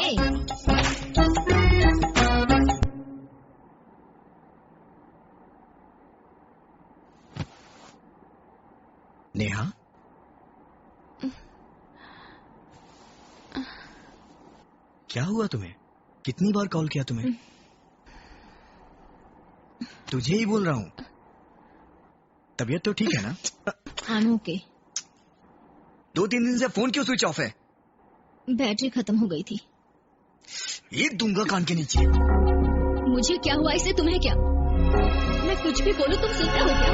[SPEAKER 5] नेहा, क्या हुआ तुम्हें? कितनी बार कॉल किया तुम्हें? तुझे ही बोल रहा हूँ। तबीयत तो ठीक है ना?
[SPEAKER 2] I'm okay।
[SPEAKER 5] 2-3 दिन से फोन क्यों स्विच ऑफ है?
[SPEAKER 2] बैटरी खत्म हो गई थी।
[SPEAKER 5] एक दूंगा कान के नीचे।
[SPEAKER 2] मुझे क्या हुआ इससे तुम्हें क्या? मैं कुछ भी बोलूं तुम सुनते हो क्या?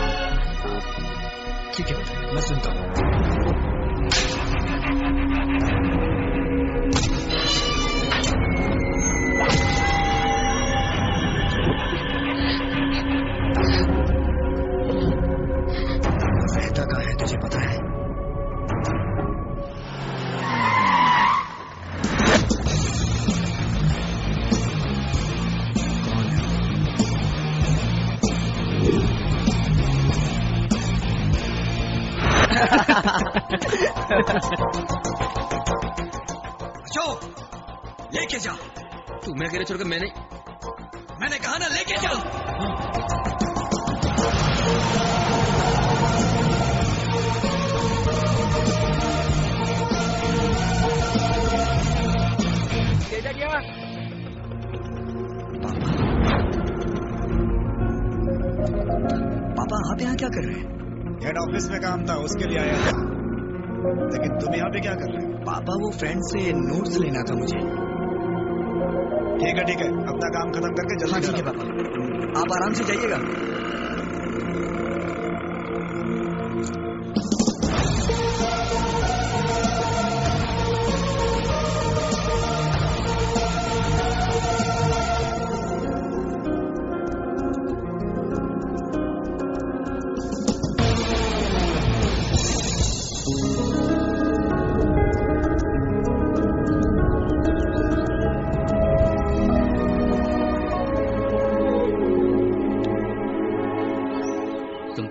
[SPEAKER 5] ठीक है, मैं सुनता हूँ। रहता कहाँ है तुझे पता है? कौन है? लेके जा।
[SPEAKER 1] तू मैं अकेले छोड़कर
[SPEAKER 5] मैंने कहा ना लेके जा। पापा आप यहाँ क्या कर रहे हैं?
[SPEAKER 7] हेड ऑफिस में काम था, उसके लिए आया था। लेकिन तुम यहाँ पे क्या कर रहे हो?
[SPEAKER 5] पापा वो फ्रेंड से नोट्स लेना था मुझे।
[SPEAKER 7] ठीक है, अपना काम खत्म करके जल्दी।
[SPEAKER 5] हाँ ठीक है पापा, आप आराम से जाइएगा।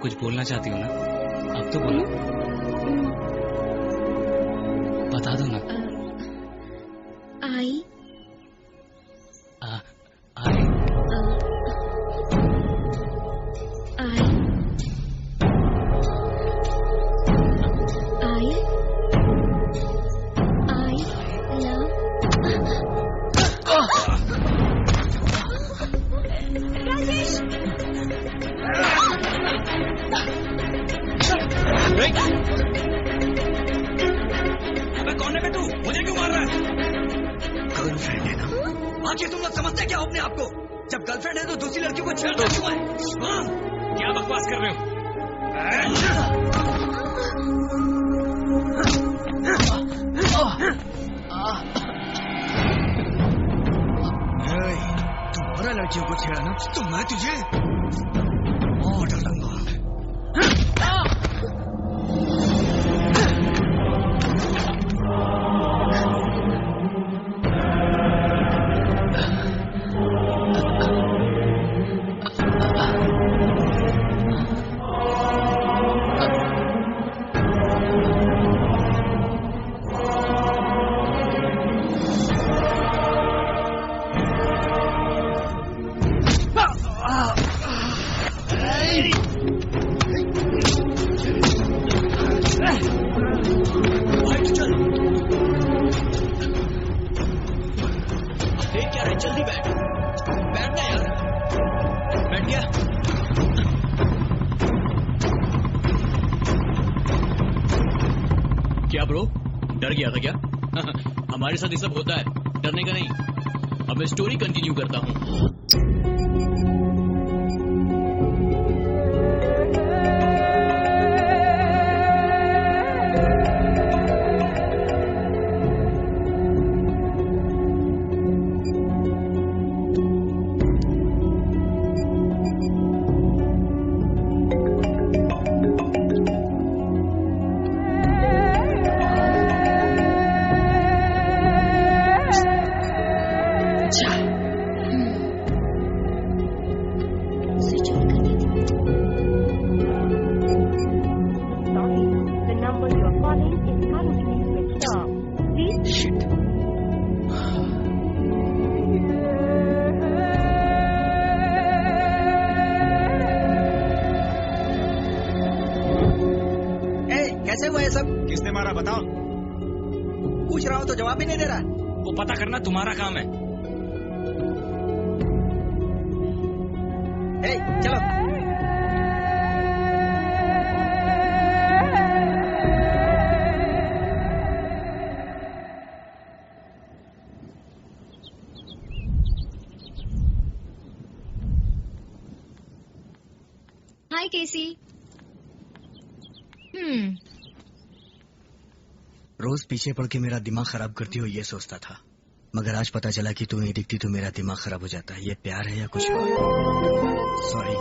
[SPEAKER 3] कुछ बोलना चाहती हो ना? अब तो बोलो, बता दो ना।
[SPEAKER 2] आई
[SPEAKER 3] आई
[SPEAKER 5] अबे कौन है तू? मुझे क्यों मार रहा है? गर्लफ्रेंड है ना? आखिर तुम लोग समझते क्या हो अपने आप को? जब गर्लफ्रेंड है तो दूसरी लड़कियों को छेड़ना क्यों है?
[SPEAKER 3] क्या बकवास कर रहे हो?
[SPEAKER 5] तुम्हारा लड़कियों को छेड़ा ना तो मैं तुझे और डालूंगा।
[SPEAKER 1] हमारे साथ ये सब होता है, डरने का नहीं। अब मैं स्टोरी कंटिन्यू करता हूँ।
[SPEAKER 4] कैसे हुआ ये सब?
[SPEAKER 7] किसने मारा बताओ?
[SPEAKER 4] पूछ रहा हूँ तो जवाब ही नहीं दे रहा।
[SPEAKER 3] वो पता करना तुम्हारा काम है।
[SPEAKER 4] चलो।
[SPEAKER 2] हाय केसी।
[SPEAKER 5] रोज पीछे पड़ के मेरा दिमाग खराब करती हो ये सोचता था, मगर आज पता चला कि तू नहीं दिखती तो मेरा दिमाग खराब हो जाता है। ये प्यार है या कुछ और? सॉरी।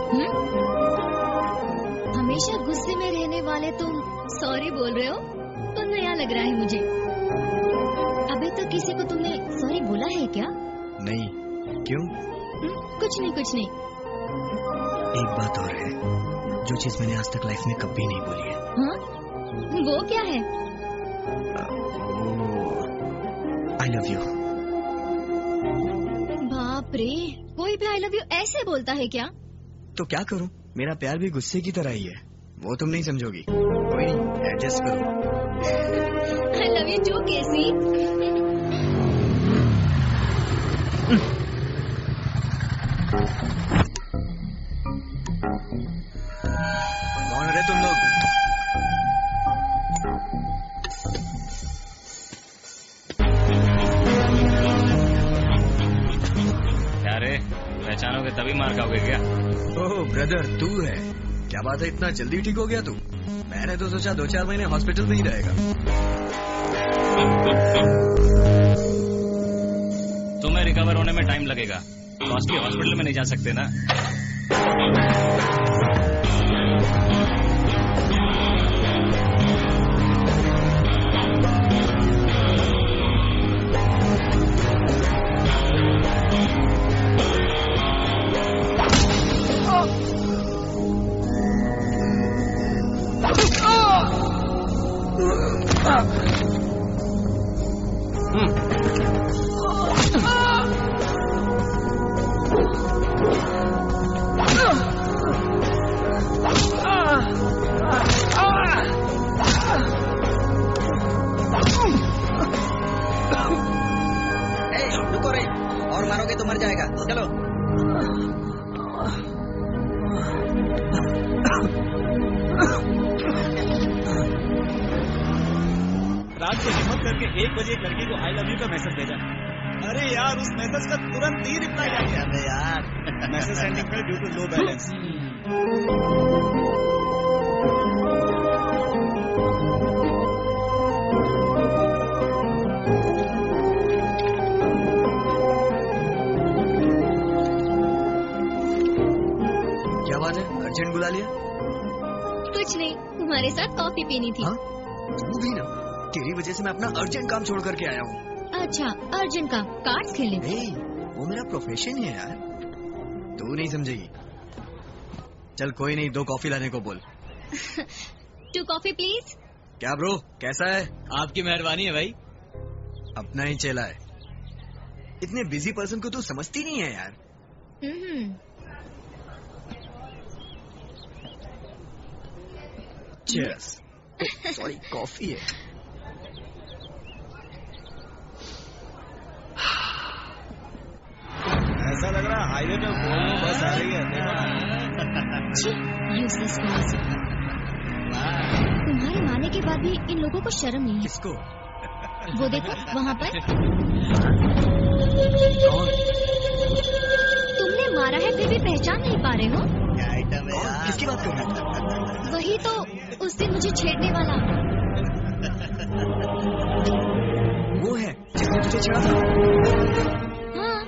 [SPEAKER 2] हमेशा गुस्से में रहने वाले तुम सॉरी बोल रहे हो तो नया लग रहा है मुझे। अभी तक किसी को तुमने सॉरी बोला है क्या?
[SPEAKER 5] नहीं। क्यों?
[SPEAKER 2] कुछ नहीं कुछ नहीं।
[SPEAKER 5] एक बात और है जो चीज मैंने आज तक लाइफ में कभी नहीं बोली है।
[SPEAKER 2] हाँ? वो क्या है?
[SPEAKER 5] I love you.
[SPEAKER 2] बाप रे, कोई भी आई लव यू ऐसे बोलता है क्या?
[SPEAKER 5] तो क्या करूं? मेरा प्यार भी गुस्से की तरह ही है, वो तुम नहीं समझोगी। कोई नहीं, एडजस्ट करो।
[SPEAKER 2] आई लव यू टू केसी।
[SPEAKER 5] कौन रहे तुम लोग?
[SPEAKER 3] क्या रे, पहचानोगे तभी मार खाओगे क्या?
[SPEAKER 5] ओह ब्रदर, तू है क्या? बात है, इतना जल्दी ठीक हो गया तू? मैंने तो सोचा 2-4 महीने हॉस्पिटल में ही रहेगा।
[SPEAKER 3] तुम्हें रिकवर होने में टाइम लगेगा, कॉस्टली हॉस्पिटल में नहीं जा सकते ना।
[SPEAKER 4] रुको रे, और मारोगे तो मर जाएगा। चलो।
[SPEAKER 6] रात को हिम्मत करके 1 बजे एक लड़की को आई लव यू का मैसेज भेजा।
[SPEAKER 7] अरे यार उस मैसेज का तुरंत ही रिप्लाई आ गया।
[SPEAKER 4] अबे यार
[SPEAKER 7] मैसेज सेंडिंग पे ड्यू टू लो बैलेंस।
[SPEAKER 5] क्या बात है, अर्जेंट बुला लिया?
[SPEAKER 2] कुछ नहीं, तुम्हारे साथ कॉफी पीनी थी।
[SPEAKER 5] हाँ? तू भी ना, तेरी वजह से मैं अपना अर्जेंट काम छोड़ करके आया हूँ।
[SPEAKER 2] अच्छा, अर्जेंट का कार्ड्स खेले?
[SPEAKER 5] नहीं, वो मेरा प्रोफेशन ही है यार, तू नहीं समझेगी। चल कोई नहीं, 2 कॉफी लाने को बोल।
[SPEAKER 2] 2 कॉफी प्लीज।
[SPEAKER 5] क्या ब्रो, कैसा है?
[SPEAKER 1] आपकी मेहरबानी है भाई।
[SPEAKER 5] अपना ही चेला है। इतने बिजी पर्सन को तू समझती नहीं है यार। चीयर्स। सॉरी, कॉफी है।
[SPEAKER 7] ऐसा लग रहा है हाईवे पे बस आ रही है।
[SPEAKER 2] Useless boss. तुम्हारे माने के बाद भी इन लोगों को शर्म नहीं है।
[SPEAKER 5] किसको?
[SPEAKER 2] वो देखो वहाँ पर।
[SPEAKER 5] कौन?
[SPEAKER 2] तुमने मारा है फिर भी पहचान नहीं पा रहे हो?
[SPEAKER 4] क्या आइटम है यार?
[SPEAKER 5] किसकी बात कर रहा है?
[SPEAKER 2] वही तो उस दिन मुझे छेड़ने वाला।
[SPEAKER 5] वो है जिसने तुझे छेड़ा था।
[SPEAKER 2] हाँ,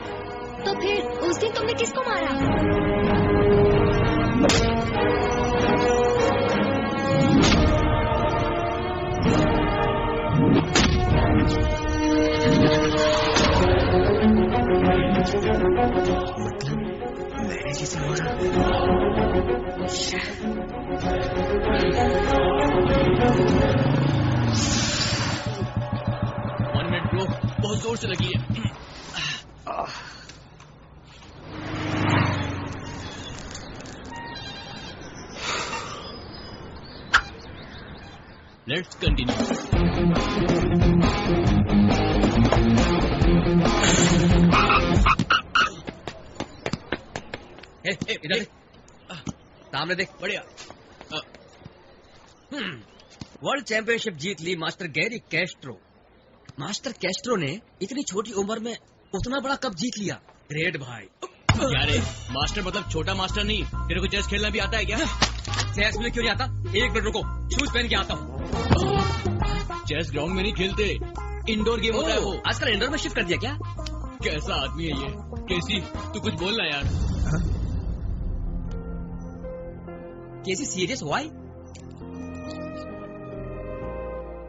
[SPEAKER 2] तो फिर उस दिन तुमने किसको मारा?
[SPEAKER 5] मतलब मैंने जिसे मारा।
[SPEAKER 1] 1 मिनट ब्रो, बहुत जोर से लगी है। Let's continue.
[SPEAKER 3] इधर सामने देख।
[SPEAKER 1] बढ़िया।
[SPEAKER 3] वर्ल्ड चैंपियनशिप जीत ली master Gary Castro. Master Castro ने इतनी छोटी उम्र में उतना बड़ा कप जीत लिया। ग्रेट भाई।
[SPEAKER 1] यारे मास्टर मतलब छोटा मास्टर नहीं। तेरे को चेस खेलना भी आता है क्या?
[SPEAKER 3] चेस में क्यों नहीं आता? 1 मिनट रुको, शूज पहन के आता हूँ।
[SPEAKER 1] चेस ग्राउंड में नहीं खेलते, इंडोर गेम होता है वो।
[SPEAKER 3] आजकल इंडोर में शिफ्ट कर दिया क्या?
[SPEAKER 1] कैसा आदमी है ये? कैसी तू कुछ बोलना यार।
[SPEAKER 3] कैसी सीरियस हुआ है?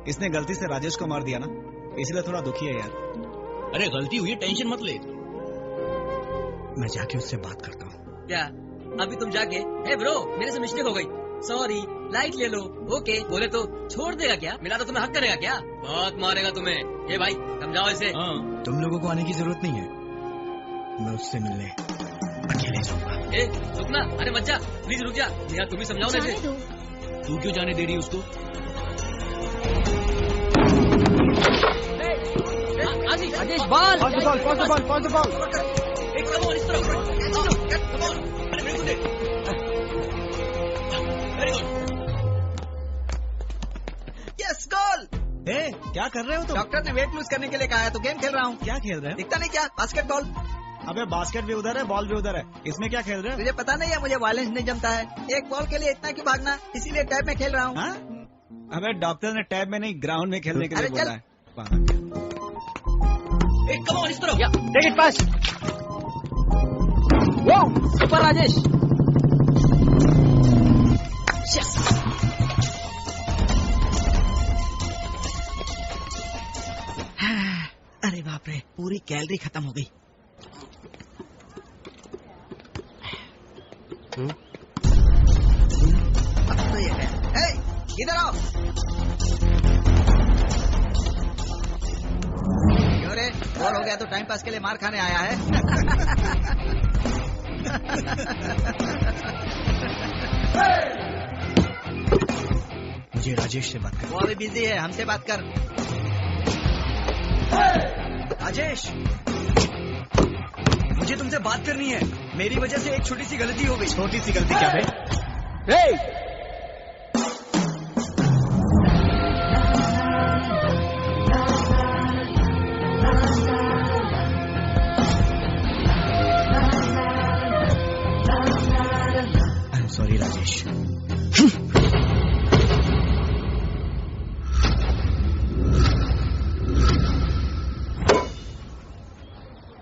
[SPEAKER 7] इसने गलती से राजेश को मार दिया ना, इसलिए थोड़ा दुखी है यार।
[SPEAKER 1] अरे गलती हुई है, टेंशन मत ले।
[SPEAKER 5] मैं जाके उससे बात करता हूँ।
[SPEAKER 3] क्या अभी तुम जाके हे ब्रो मेरे से मिस्टेक हो गई, सॉरी, लाइट ले लो, ओके बोले तो छोड़ देगा क्या? मिला तो तुम्हें हक करेगा क्या? बहुत मारेगा तुम्हें। ये भाई समझाओ इसे।
[SPEAKER 5] तुम लोगों को आने की जरूरत नहीं है, मैं उससे मिलने अकेले जाऊंगा।
[SPEAKER 3] ए रुक ना, अरे मत जा, प्लीज रुक जा यार, तुम ही समझाओ ना इसे।
[SPEAKER 1] तू क्यों जाने दे रही है उसको?
[SPEAKER 3] राजेश बॉल
[SPEAKER 4] यस गोल।
[SPEAKER 7] क्या कर रहे हो तुम?
[SPEAKER 4] डॉक्टर ने वेट लूज करने के लिए कहा है तो गेम खेल रहा हूँ।
[SPEAKER 7] क्या खेल रहे हो?
[SPEAKER 4] दिखता नहीं क्या? बास्केटबॉल।
[SPEAKER 7] अबे बास्केट भी उधर है, बॉल भी उधर है, इसमें क्या खेल रहे हो?
[SPEAKER 4] तुझे पता नहीं है मुझे वायलेंस नहीं जमता है। एक बॉल के लिए इतना क्यों भागना, इसीलिए टैब में खेल रहा हूँ।
[SPEAKER 7] हाँ? अबे डॉक्टर ने टैब में नहीं ग्राउंड में खेलने के लिए बोला है।
[SPEAKER 1] कम ऑन इस तरफ।
[SPEAKER 8] Take it pass. Wow, super Rajesh.
[SPEAKER 4] अरे बाप रे, पूरी कैलोरी खत्म हो गई। अब तो ये है। हे, इधर आओ। क्यों रे, बोर हो गया तो टाइम पास के लिए मार खाने आया है?
[SPEAKER 5] मुझे राजेश से बात कर।
[SPEAKER 4] वो अभी बिजी है, हमसे बात कर।
[SPEAKER 5] राजेश, मुझे तुमसे बात करनी है। मेरी वजह से एक छोटी सी गलती हो गई।
[SPEAKER 7] छोटी सी गलती क्या है?
[SPEAKER 8] Hey!
[SPEAKER 5] Rajesh.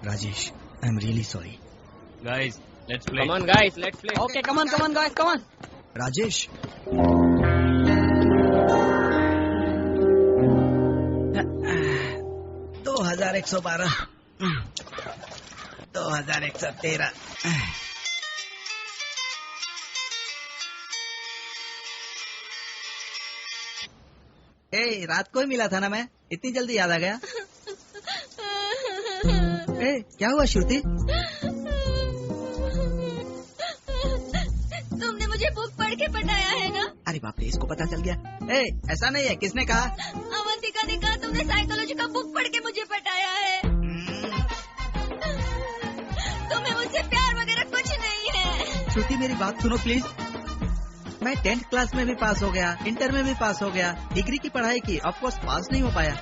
[SPEAKER 5] Rajesh, I am really sorry.
[SPEAKER 3] Guys, let's play.
[SPEAKER 1] Come on, guys, let's play.
[SPEAKER 10] Okay, come on, guys, come on.
[SPEAKER 5] Rajesh,
[SPEAKER 4] 2112, 2113। रात को ही मिला था ना मैं, इतनी जल्दी याद आ गया? क्या हुआ श्रुति?
[SPEAKER 2] तुमने मुझे बुक पढ़ के पढ़ाया है ना?
[SPEAKER 4] अरे बाप रे, इसको पता चल गया। ऐसा नहीं है, किसने कहा?
[SPEAKER 2] अवंतिका ने कहा तुमने साइकोलॉजी का बुक पढ़ के मुझे पढ़ाया है। तुम्हें मुझसे प्यार वगैरह कुछ नहीं है।
[SPEAKER 4] श्रुति मेरी बात सुनो प्लीज। मैं 10th क्लास में भी पास हो गया, इंटर में भी पास हो गया, डिग्री की पढ़ाई की, ऑफ कोर्स पास नहीं हो पाया।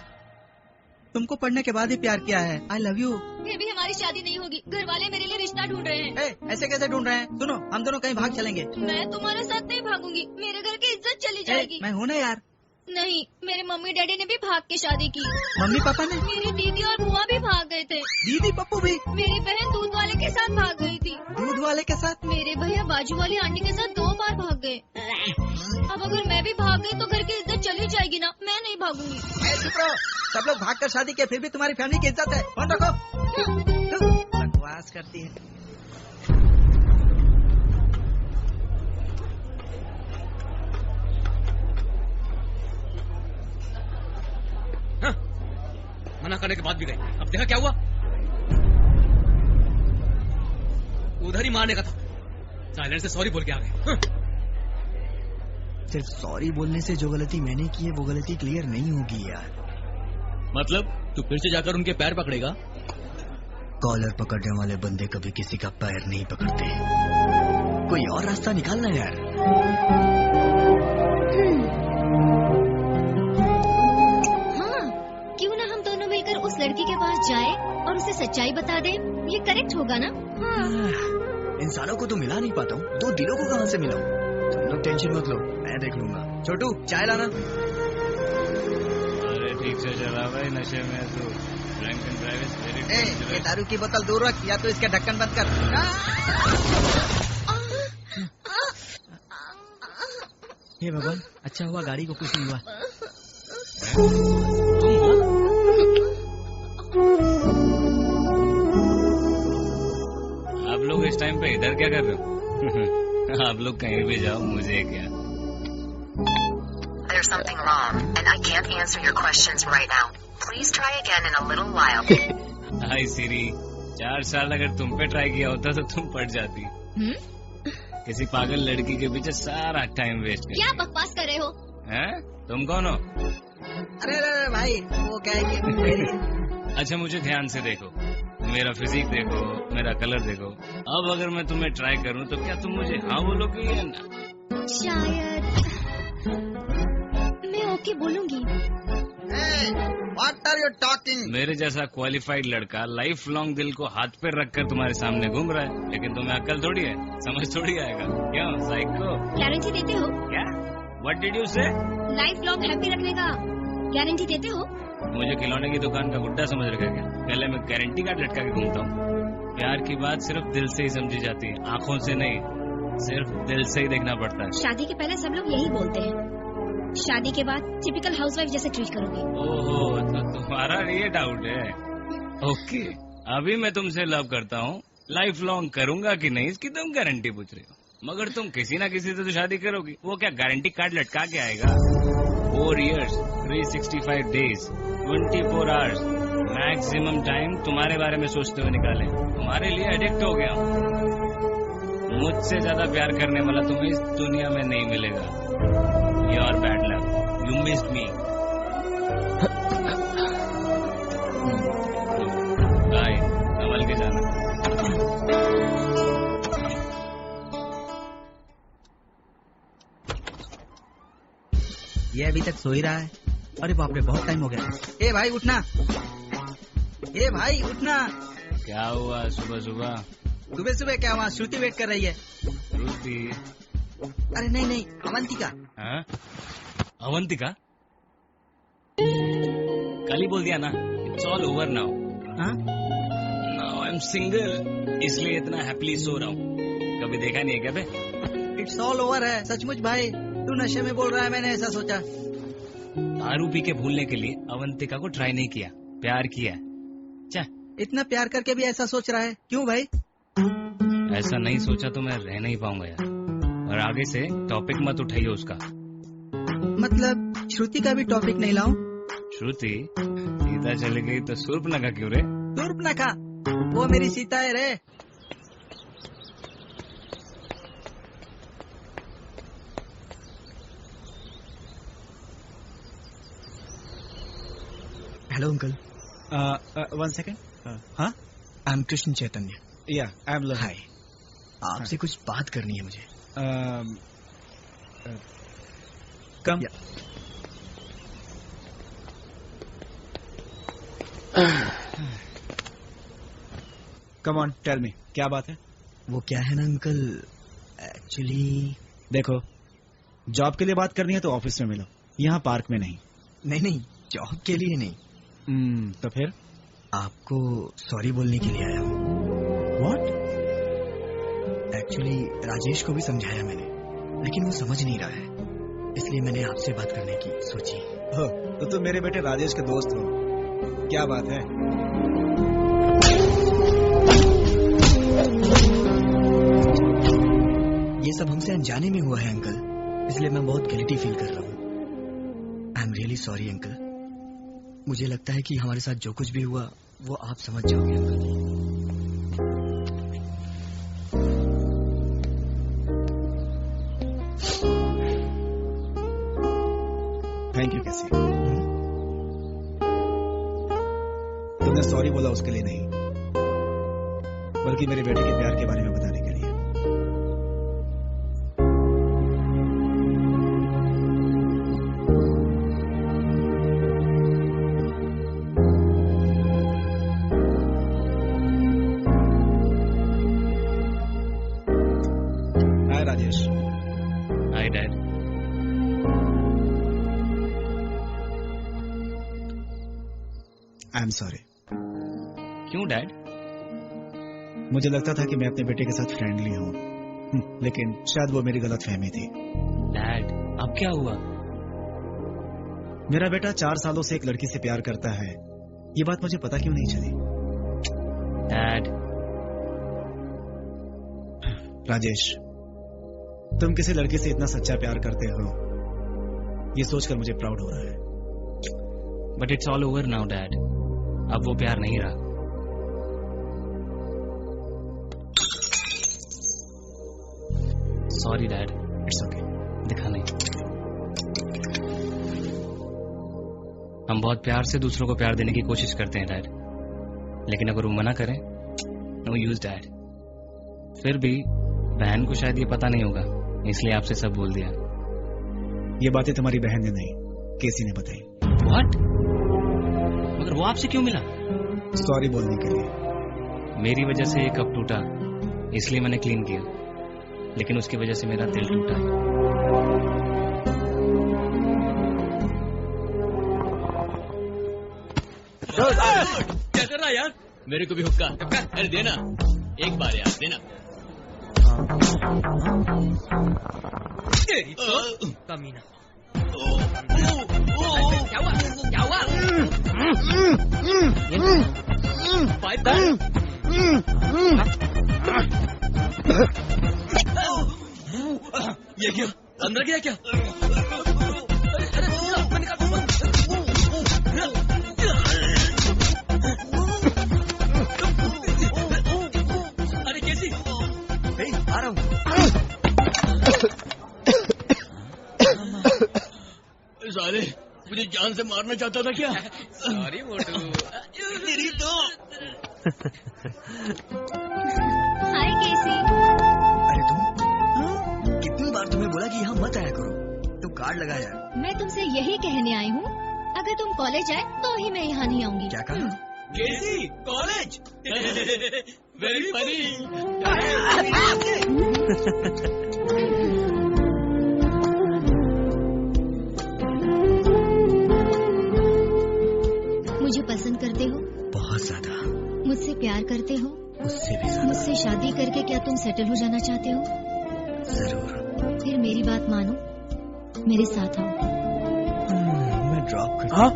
[SPEAKER 4] तुमको पढ़ने के बाद ही प्यार किया है। I love you.
[SPEAKER 2] फिर भी हमारी शादी नहीं होगी, घर वाले मेरे लिए रिश्ता ढूंढ रहे हैं।
[SPEAKER 4] ऐसे कैसे ढूंढ रहे हैं? सुनो, हम दोनों कहीं भाग चलेंगे।
[SPEAKER 2] मैं तुम्हारे साथ नहीं भागूंगी, मेरे घर की इज्जत चली जाएगी।
[SPEAKER 4] मैं हूँ ना यार।
[SPEAKER 2] नहीं, मेरे मम्मी डैडी ने भी भाग के शादी की।
[SPEAKER 4] मम्मी पापा ने?
[SPEAKER 2] मेरी दीदी और बुआ भी भाग गए थे।
[SPEAKER 4] दीदी पप्पू भी?
[SPEAKER 2] मेरी बहन दूध वाले के साथ भाग गई थी।
[SPEAKER 4] दूध वाले के साथ?
[SPEAKER 2] मेरे भैया बाजू वाली आंटी के साथ 2 बार भाग गए। अब अगर मैं भी भाग गई तो घर की इज्जत चली जाएगी ना, मैं नहीं भागूंगी।
[SPEAKER 4] सब लोग भाग कर शादी किए, फिर भी तुम्हारी फैमिली की इज्जत है। फोन रखो। बकवास करती है।
[SPEAKER 1] मना करने के बाद भी गई। अब देखा क्या हुआ? उधर ही मारने का था, साइलेंट से सॉरी बोल के आ गए।
[SPEAKER 5] सिर्फ सॉरी बोलने से जो गलती मैंने की है वो गलती क्लियर नहीं होगी यार।
[SPEAKER 1] मतलब तू फिर से जाकर उनके पैर पकड़ेगा?
[SPEAKER 5] कॉलर पकड़ने वाले बंदे कभी किसी का पैर नहीं पकड़ते। कोई और रास्ता निकालना यार।
[SPEAKER 2] हाँ, क्यों ना हम दोनों मिलकर उस लड़की के पास जाएं और उसे सच्चाई बता दें। ये करेक्ट होगा ना? हाँ।
[SPEAKER 5] इंसानों को तो मिला नहीं पाता हूँ, 2 दिलों को कहाँ से मिलाऊं? तुम लोग टेंशन मत लो, मैं देख लूंगा। छोटू, चाय लाना।
[SPEAKER 3] अरे ठीक से चला भाई, नशे में तो drink and drive is very dangerous.
[SPEAKER 4] ये दारू की बोतल दूर रख, या तो इसका ढक्कन बंद कर।
[SPEAKER 5] ये भगवान, अच्छा हुआ गाड़ी को कुछ नहीं हुआ।
[SPEAKER 3] आप लोग इस टाइम पे इधर क्या कर रहे हो? आप लोग कहीं भी जाओ, मुझे क्या।
[SPEAKER 11] There's something wrong, and I can't answer your questions right now. Please try again in a little while.
[SPEAKER 3] हाय सिरी, 4 साल अगर तुम पे ट्राई किया होता तो तुम पड़ जाती। किसी पागल लड़की के पीछे सारा टाइम वेस्ट।
[SPEAKER 2] क्या बकवास कर रहे हो?
[SPEAKER 3] हैं? तुम कौन हो?
[SPEAKER 4] अरे भाई, वो क्या है कि
[SPEAKER 3] अच्छा मुझे ध्यान से देखो, मेरा फिजिक देखो, मेरा कलर देखो। अब अगर मैं तुम्हें ट्राई करूं तो क्या तुम मुझे हाँ बोलोगी या ना?
[SPEAKER 2] शायद मैं ओके बोलूंगी।
[SPEAKER 4] What are you talking?
[SPEAKER 3] मेरे जैसा क्वालिफाइड लड़का लाइफ लॉन्ग दिल को हाथ पे रखकर तुम्हारे सामने घूम रहा है, लेकिन तुम्हें अक्ल थोड़ी है, समझ थोड़ी आएगा। क्यों साइको?
[SPEAKER 2] गारंटी देते हो?
[SPEAKER 3] क्या? What did you say?
[SPEAKER 2] Life long happy रखने का गारंटी देते हो?
[SPEAKER 3] मुझे खिलौने की दुकान का गुड्डा समझ रखा क्या? पहले मैं गारंटी कार्ड लटका के घूमता हूँ। प्यार की बात सिर्फ दिल से ही समझी जाती है, आँखों से नहीं, सिर्फ दिल से ही देखना पड़ता है।
[SPEAKER 2] शादी के पहले सब लोग यही बोलते हैं, शादी के बाद टिपिकल हाउसवाइफ जैसे ट्रीट करोगे।
[SPEAKER 3] ओहो, तो तुम्हारा ये डाउट है? ओके, अभी मैं तुमसे लव करता हूँ, लाइफ लॉन्ग करूंगा कि नहीं इसकी तुम गारंटी पूछ रही हो, मगर तुम किसी ना किसी से तो शादी करोगी। वो क्या गारंटी कार्ड लटका के आएगा? 4 years, 365 days, 24 hours, maximum time तुम्हारे बारे में सोचते हुए निकाले। तुम्हारे लिए एडिक्ट हो गया हूँ। मुझसे ज्यादा प्यार करने वाला तुम्हें इस दुनिया में नहीं मिलेगा। Your bad luck, you missed me. Bye, संभल के जाना।
[SPEAKER 4] ये अभी तक सो ही रहा है। अरे बाप रे, बहुत टाइम हो गया। ए भाई उठना, ए भाई उठना।
[SPEAKER 3] क्या हुआ सुबह सुबह?
[SPEAKER 4] सुबह सुबह क्या हुआ? श्रुति वेट कर रही है।
[SPEAKER 3] श्रुति?
[SPEAKER 4] अरे नहीं नहीं, अवंतिका।
[SPEAKER 3] हाँ? अवंतिका? कल ही बोल दिया ना, it's all over now. Now I am single, इसलिए इतना हैप्पीली सो रहा हूँ। कभी देखा नहीं है क्या बे?
[SPEAKER 4] इट्स ऑल ओवर है सचमुच भाई, तू नशे में बोल रहा है, मैंने ऐसा सोचा।
[SPEAKER 3] दारू पी के भूलने के लिए अवंतिका को ट्राई नहीं किया, प्यार किया।
[SPEAKER 4] इतना प्यार करके भी ऐसा सोच रहा है, क्यों भाई?
[SPEAKER 3] ऐसा नहीं सोचा तो मैं रह नहीं पाऊंगा यार। और आगे से टॉपिक मत उठाइए उसका।
[SPEAKER 4] मतलब श्रुति का भी टॉपिक नहीं लाऊं?
[SPEAKER 3] श्रुति सीता चली गई तो शूर्पणखा क्यों रे?
[SPEAKER 4] शूर्पणखा वो मेरी सीता है रे।
[SPEAKER 5] Hello uncle.
[SPEAKER 7] 1 सेकेंड। हाँ,
[SPEAKER 5] आई एम कृष्ण चैतन्य।
[SPEAKER 7] या आई एम लोहित।
[SPEAKER 5] हाय, आपसे कुछ बात करनी है मुझे।
[SPEAKER 7] कम। कम ऑन, टेल मी, क्या बात है?
[SPEAKER 5] वो क्या है ना अंकल, एक्चुअली
[SPEAKER 7] देखो, जॉब के लिए बात करनी है तो ऑफिस में मिलो, यहाँ पार्क में नहीं।
[SPEAKER 5] नहीं, जॉब के लिए नहीं।
[SPEAKER 7] तो फिर?
[SPEAKER 5] आपको सॉरी बोलने के लिए आया हूँ।
[SPEAKER 7] व्हाट?
[SPEAKER 5] एक्चुअली राजेश को भी समझाया मैंने, लेकिन वो समझ नहीं रहा है, इसलिए मैंने आपसे बात करने की सोची।
[SPEAKER 7] तो तुम मेरे बेटे राजेश के दोस्त हो, क्या बात है?
[SPEAKER 5] ये सब हमसे अनजाने में हुआ है अंकल, इसलिए मैं बहुत गिल्टी फील कर रहा हूँ। I am really sorry uncle. मुझे लगता है कि हमारे साथ जो कुछ भी हुआ वो आप समझ जाओगे अंकल।
[SPEAKER 7] थैंक यू कैसी। तुमने सॉरी बोला उसके लिए नहीं, बल्कि मेरे बेटे के प्यार के बारे में बताने के लिए। Hi Rajesh.
[SPEAKER 3] Hi dad.
[SPEAKER 7] I am sorry.
[SPEAKER 3] क्यों डैड?
[SPEAKER 7] मुझे लगता था कि मैं अपने बेटे के साथ फ्रेंडली हूँ, लेकिन शायद वो मेरी गलत फहमी थी।
[SPEAKER 3] डैड, अब क्या हुआ?
[SPEAKER 7] मेरा बेटा 4 सालों से एक लड़की से प्यार करता है, ये बात मुझे पता क्यों नहीं चली?
[SPEAKER 3] डैड।
[SPEAKER 7] राजेश, तुम किसी लड़की से इतना सच्चा प्यार करते हो, ये सोचकर मुझे प्राउड हो रहा है।
[SPEAKER 3] But it's all over now dad, अब वो प्यार नहीं रहा। Sorry dad.
[SPEAKER 7] It's okay.
[SPEAKER 3] दिखा नहीं। हम बहुत प्यार से दूसरों को प्यार देने की कोशिश करते हैं डैड, लेकिन अगर वो मना करें, नो यूज डैड। फिर भी बहन को शायद ये पता नहीं होगा, इसलिए आपसे सब बोल दिया।
[SPEAKER 7] ये बातें तुम्हारी बहन ने नहीं, केसी ने बताई।
[SPEAKER 3] व्हाट? मगर वो आपसे क्यों मिला?
[SPEAKER 7] सॉरी बोलने के लिए।
[SPEAKER 3] मेरी वजह से ये कप टूटा, इसलिए मैंने क्लीन किया, लेकिन उसकी वजह से मेरा दिल टूटा।
[SPEAKER 1] क्या कर रहा है यार? मेरे को भी हुक्का। अरे देना, एक बार यार देना।
[SPEAKER 10] कमीना।
[SPEAKER 1] क्या हुआ? क्या हुआ? ये क्या? अंदर गया क्या? अरे कैसी?
[SPEAKER 5] आ रहा हूँ।
[SPEAKER 1] साले, मुझे जान से मारना चाहता था क्या?
[SPEAKER 10] सॉरी मोटू।
[SPEAKER 1] तेरी तो।
[SPEAKER 2] हाय केसी।
[SPEAKER 5] अरे तुम, कितनी बार तुम्हें बोला कि यहाँ मत आया करो, तो कार्ड लगा यार।
[SPEAKER 2] मैं तुमसे यही कहने आई हूँ, अगर तुम कॉलेज आए तो ही मैं यहाँ नहीं आऊंगी।
[SPEAKER 5] क्या कहा?
[SPEAKER 1] केसी, कॉलेज? Very funny.
[SPEAKER 2] सेटल हो जाना चाहते हो?
[SPEAKER 5] जरूर।
[SPEAKER 2] फिर मेरी बात मानो, मेरे साथ आओ।
[SPEAKER 5] मैं ड्रॉप कर।
[SPEAKER 3] हाँ?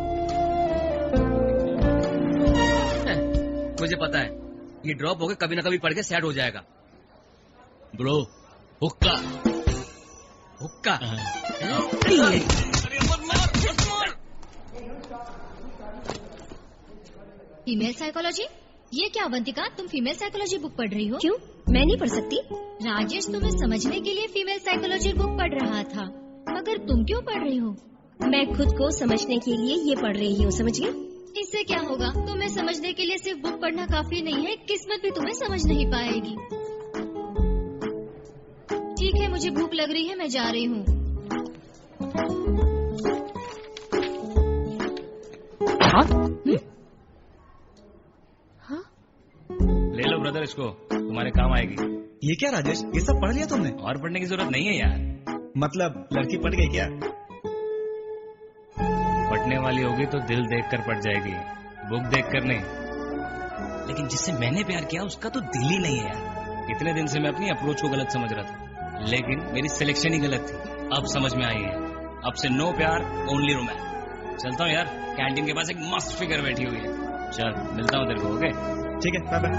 [SPEAKER 3] मुझे पता है ये ड्रॉप होके कभी ना कभी पढ़ के सेट हो जाएगा।
[SPEAKER 1] ब्रो, हुक्का
[SPEAKER 3] हुक्का।
[SPEAKER 2] Female psychology? ये क्या अवंतिका, तुम फीमेल साइकोलॉजी बुक पढ़ रही हो? क्यों, मैं नहीं पढ़ सकती? राजेश तुम्हें समझने के लिए फीमेल साइकोलॉजी बुक पढ़ रहा था, मगर तुम क्यों पढ़ रही हो?
[SPEAKER 12] मैं खुद को समझने के लिए ये पढ़ रही हूँ, समझ गई?
[SPEAKER 2] इससे क्या होगा? तुम्हें समझने के लिए सिर्फ बुक पढ़ना काफी नहीं है, किस्मत भी तुम्हें समझ नहीं पाएगी। ठीक है, मुझे भूख लग रही है, मैं जा रही हूँ।
[SPEAKER 3] ले लो ब्रदर, इसको तुम्हारे काम आएगी।
[SPEAKER 7] ये क्या राजेश, ये सब पढ़ लिया तुमने?
[SPEAKER 3] और पढ़ने की जरूरत नहीं है यार।
[SPEAKER 7] मतलब लड़की पढ़ गई क्या?
[SPEAKER 3] पढ़ने वाली होगी तो दिल देखकर पढ़ जाएगी, बुक देखकर नहीं। लेकिन जिससे मैंने प्यार किया उसका तो दिल ही नहीं है यार। इतने दिन से मैं अपनी अप्रोच को गलत समझ रहा था, लेकिन मेरी सिलेक्शन ही गलत थी। अब समझ में आई है, अब से नो प्यार, ओनली रोमांस। चलता हूँ यार, कैंटीन के पास एक मस्त फिगर बैठी हुई है। चल, मिलता हूँ तेरे को। ओके,
[SPEAKER 7] ठीक है, bye bye.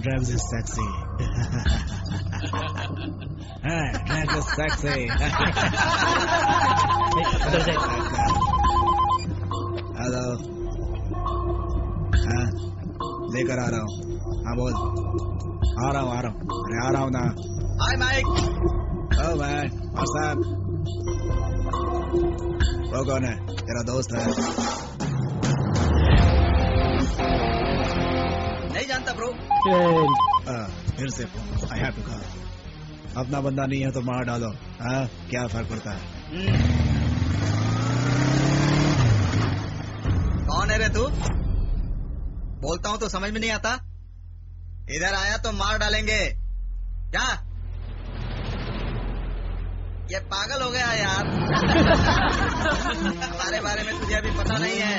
[SPEAKER 7] Drives is sexy. Drives is sexy. Hello. हाँ, लेकर आ रहा हूँ। हाँ बोल। आ रहा हूँ। अरे आ रहा हूँ ना।
[SPEAKER 4] Hi Mike.
[SPEAKER 7] Oh man, what's up? वो कौन है? तेरा दोस्त है?
[SPEAKER 4] नहीं जानता ब्रो।
[SPEAKER 7] फिर से आई हैव टू कॉल। अपना बंदा नहीं है तो मार डालो। हाँ, क्या फर्क पड़ता है?
[SPEAKER 4] कौन है रे तू? बोलता हूँ तो समझ में नहीं आता? इधर आया तो मार डालेंगे। क्या? ये पागल हो गया यार। हमारे बारे में तुझे अभी पता नहीं है।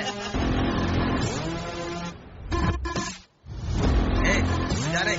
[SPEAKER 4] जा रे।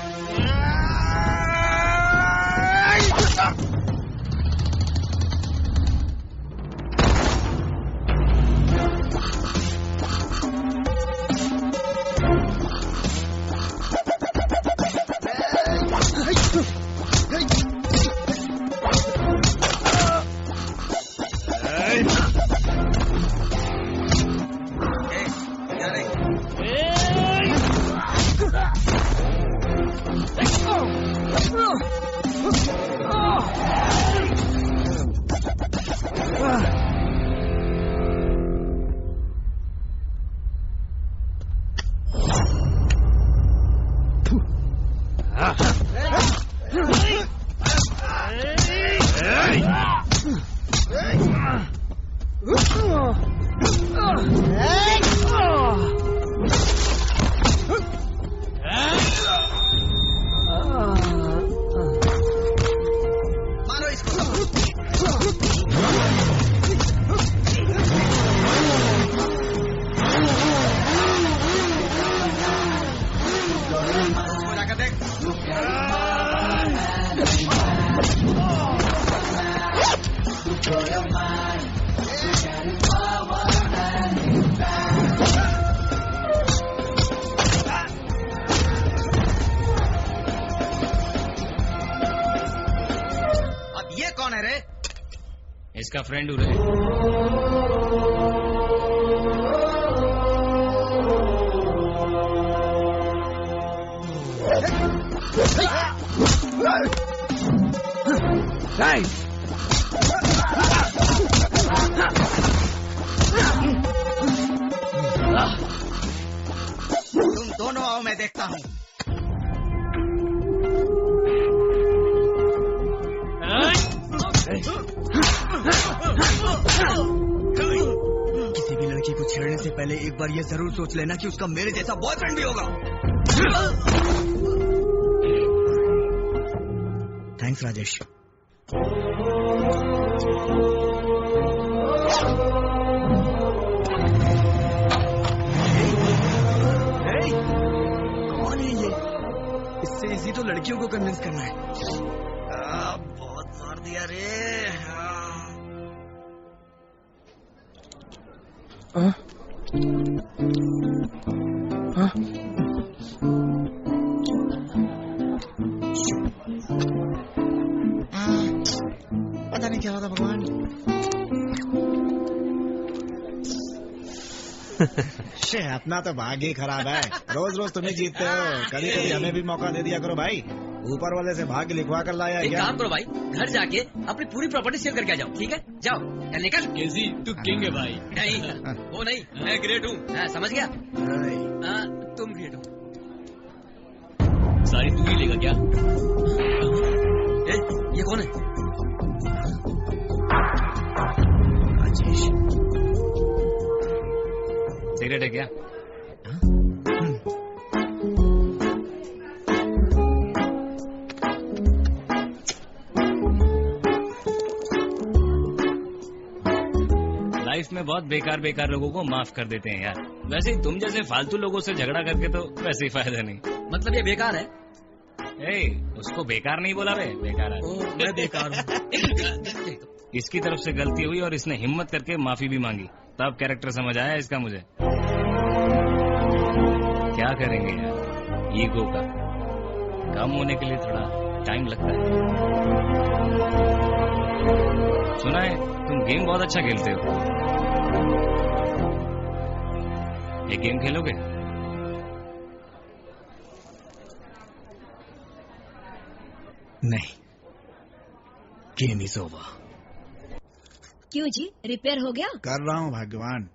[SPEAKER 3] इसका फ्रेंड हूँ रे।
[SPEAKER 4] दोनों आओ, मैं देखता हूँ। किसी भी लड़की को छेड़ने से पहले एक बार ये जरूर सोच लेना कि उसका मेरे जैसा बॉयफ्रेंड भी होगा। थैंक्स राजेश। कौन है ये? इससे इसी तो लड़कियों को कन्विंस करना है। बहुत मार दिया रे।
[SPEAKER 7] पता नहीं क्या होता भगवान। अपना तो भाग्य ही खराब है। रोज रोज तुम्हें जीतते हो, कभी कभी हमें भी मौका दे दिया करो भाई। ऊपर वाले से भाग्य लिखवा कर लाया।
[SPEAKER 1] एक काम करो भाई, घर जाके अपनी पूरी प्रॉपर्टी सेल करके आ जाओ। ठीक है, जाओ। निकल। केजी तू किंग है भाई। नहीं वो नहीं, मैं ग्रेट हूँ। समझ गया? तुम ग्रेट हो। सारी तू ही लेगा क्या? ये कौन है?
[SPEAKER 5] राजेश।
[SPEAKER 3] सिगरेट है क्या? लाइफ में बहुत बेकार बेकार लोगों को माफ कर देते हैं यार। वैसे ही तुम जैसे फालतू लोगों से झगड़ा करके तो वैसे ही फायदा नहीं।
[SPEAKER 1] मतलब ये बेकार है?
[SPEAKER 3] उसको बेकार नहीं बोला रे, बेकार है।
[SPEAKER 1] मैं बेकार हूँ।
[SPEAKER 3] इसकी तरफ से गलती हुई और इसने हिम्मत करके माफी भी मांगी, तब कैरेक्टर समझ आया इसका मुझे। क्या करेंगे यार, ईगो का कम होने के लिए थोड़ा टाइम लगता है। सुना है तुम गेम बहुत अच्छा खेलते हो, एक गेम खेलोगे?
[SPEAKER 5] नहीं, गेम इज ओवर।
[SPEAKER 12] क्यों जी, रिपेयर हो गया?
[SPEAKER 7] कर रहा हूँ भगवान।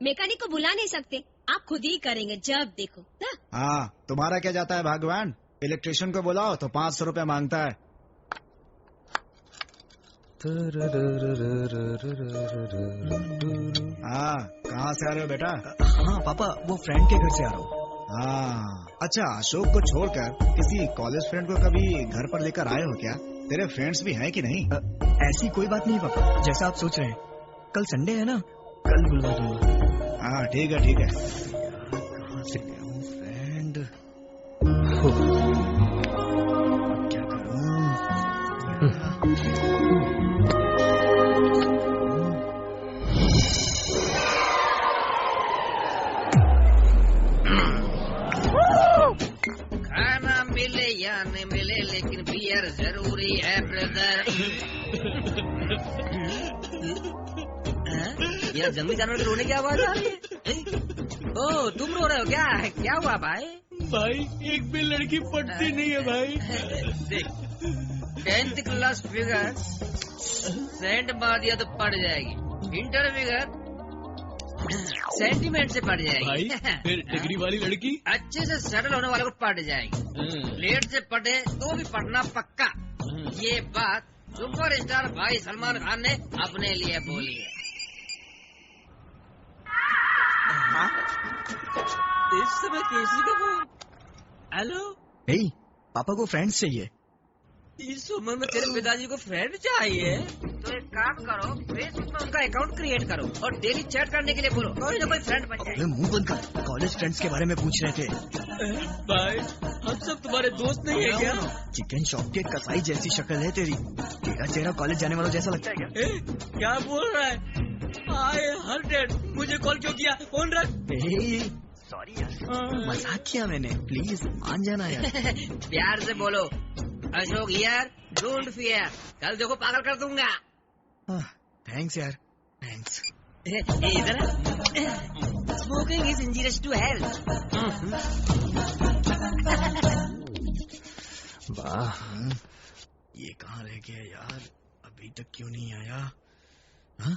[SPEAKER 12] मैकेनिक को बुला नहीं सकते, आप खुद ही करेंगे जब देखो ना?
[SPEAKER 7] हाँ, तुम्हारा क्या जाता है भगवान। इलेक्ट्रिशियन को बुलाओ तो 500 रुपए मांगता है। हाँ, कहाँ से आ रहे हो बेटा?
[SPEAKER 5] हाँ पापा, वो फ्रेंड के घर से आ रहा हूँ।
[SPEAKER 7] हाँ, अच्छा अशोक को छोड़कर किसी कॉलेज फ्रेंड को कभी घर पर लेकर आए हो क्या? तेरे फ्रेंड्स भी हैं कि नहीं?
[SPEAKER 5] ऐसी कोई बात नहीं पापा, जैसा आप सोच रहे हैं। कल संडे है ना, कल बुलवा दूंगा।
[SPEAKER 7] हाँ ठीक है, ठीक है।
[SPEAKER 5] कहाँ से गया हूँ फ्रेंड? क्या करूँ?
[SPEAKER 10] खाना मिले या न मिले लेकिन बियर जरूरी है ब्रदर। यार जंगली जानवर के रोने की आवाज आ रही है। ओ तुम रो रहे हो क्या? क्या हुआ भाई?
[SPEAKER 1] भाई एक भी लड़की पटती नहीं है भाई।
[SPEAKER 10] देख 10th क्लास फिगर सेंट मार दिया तो पड़ जाएगी, इंटर फिगर सेंटीमेंट से पड़ जाएगी
[SPEAKER 1] भाई। फिर डिग्री वाली लड़की
[SPEAKER 10] अच्छे से सेटल होने वाले को पड़ जाएगी। लेट से पढ़े तो भी पढ़ना पक्का। ये बात सुपरस्टार भाई सलमान खान ने अपने लिए बोली है। इस समय किसी का फोन? हेलो,
[SPEAKER 5] पापा को फ्रेंड्स चाहिए।
[SPEAKER 10] इस उम्र में तेरे पिताजी को फ्रेंड चाहिए? तो एक काम करो, फेसबुक में उनका अकाउंट क्रिएट करो और डेली चैट करने के लिए बोलो, कोई ना कोई फ्रेंड बन जाए।
[SPEAKER 5] मुंह बंद कर, कॉलेज फ्रेंड्स के बारे में पूछ रहे थे।
[SPEAKER 1] भाई हम सब तुम्हारे दोस्त नहीं है क्या?
[SPEAKER 5] चिकन शॉप के कसाई जैसी शक्ल है तेरी, तेरा चेहरा कॉलेज जाने वालों जैसा लगता है क्या?
[SPEAKER 1] क्या बोल रहा है? आए हर डेट मुझे कॉल क्यों किया? फोन रख।
[SPEAKER 5] सॉरी यार, मजाक किया मैंने, प्लीज मान जाना यार।
[SPEAKER 10] प्यार से बोलो, अशोक यार, डोंट फियर, कल देखो पागल कर दूंगा।
[SPEAKER 5] थैंक्स यार, थैंक्स।
[SPEAKER 10] इधर smoking is injurious to health.
[SPEAKER 5] वाह, ये कहाँ रह गया यार, अभी तक क्यों नहीं आया? हाँ?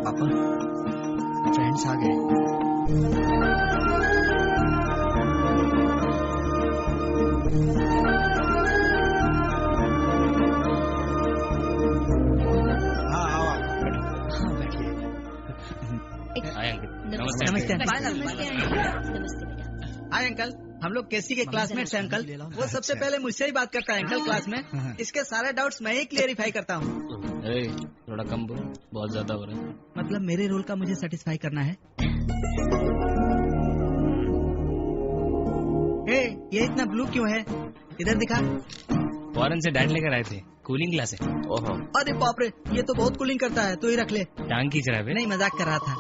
[SPEAKER 5] पापा फ्रेंड्स आ गए।
[SPEAKER 4] नमस्ते नमस्ते हाय अंकल, हम लोग केसी के क्लासमेट्स हैं अंकल। वो सबसे पहले मुझसे ही बात करता है अंकल क्लास में। इसके सारे डाउट्स मैं ही क्लियरिफाई करता हूँ।
[SPEAKER 3] थोड़ा कम बोल, बहुत ज्यादा हो रहा है।
[SPEAKER 4] मतलब मेरे रोल का मुझे सेटिस्फाई करना है। ये इतना ब्लू क्यों है? इधर दिखा।
[SPEAKER 3] फॉरेन से डैड लेकर आए थे, कूलिंग ग्लास है। ओहो,
[SPEAKER 4] अरे बाप रे, ये तो बहुत कूलिंग करता है, तू ही रख ले।
[SPEAKER 3] टांग खींच रहा है?
[SPEAKER 4] नहीं, मजाक कर रहा था।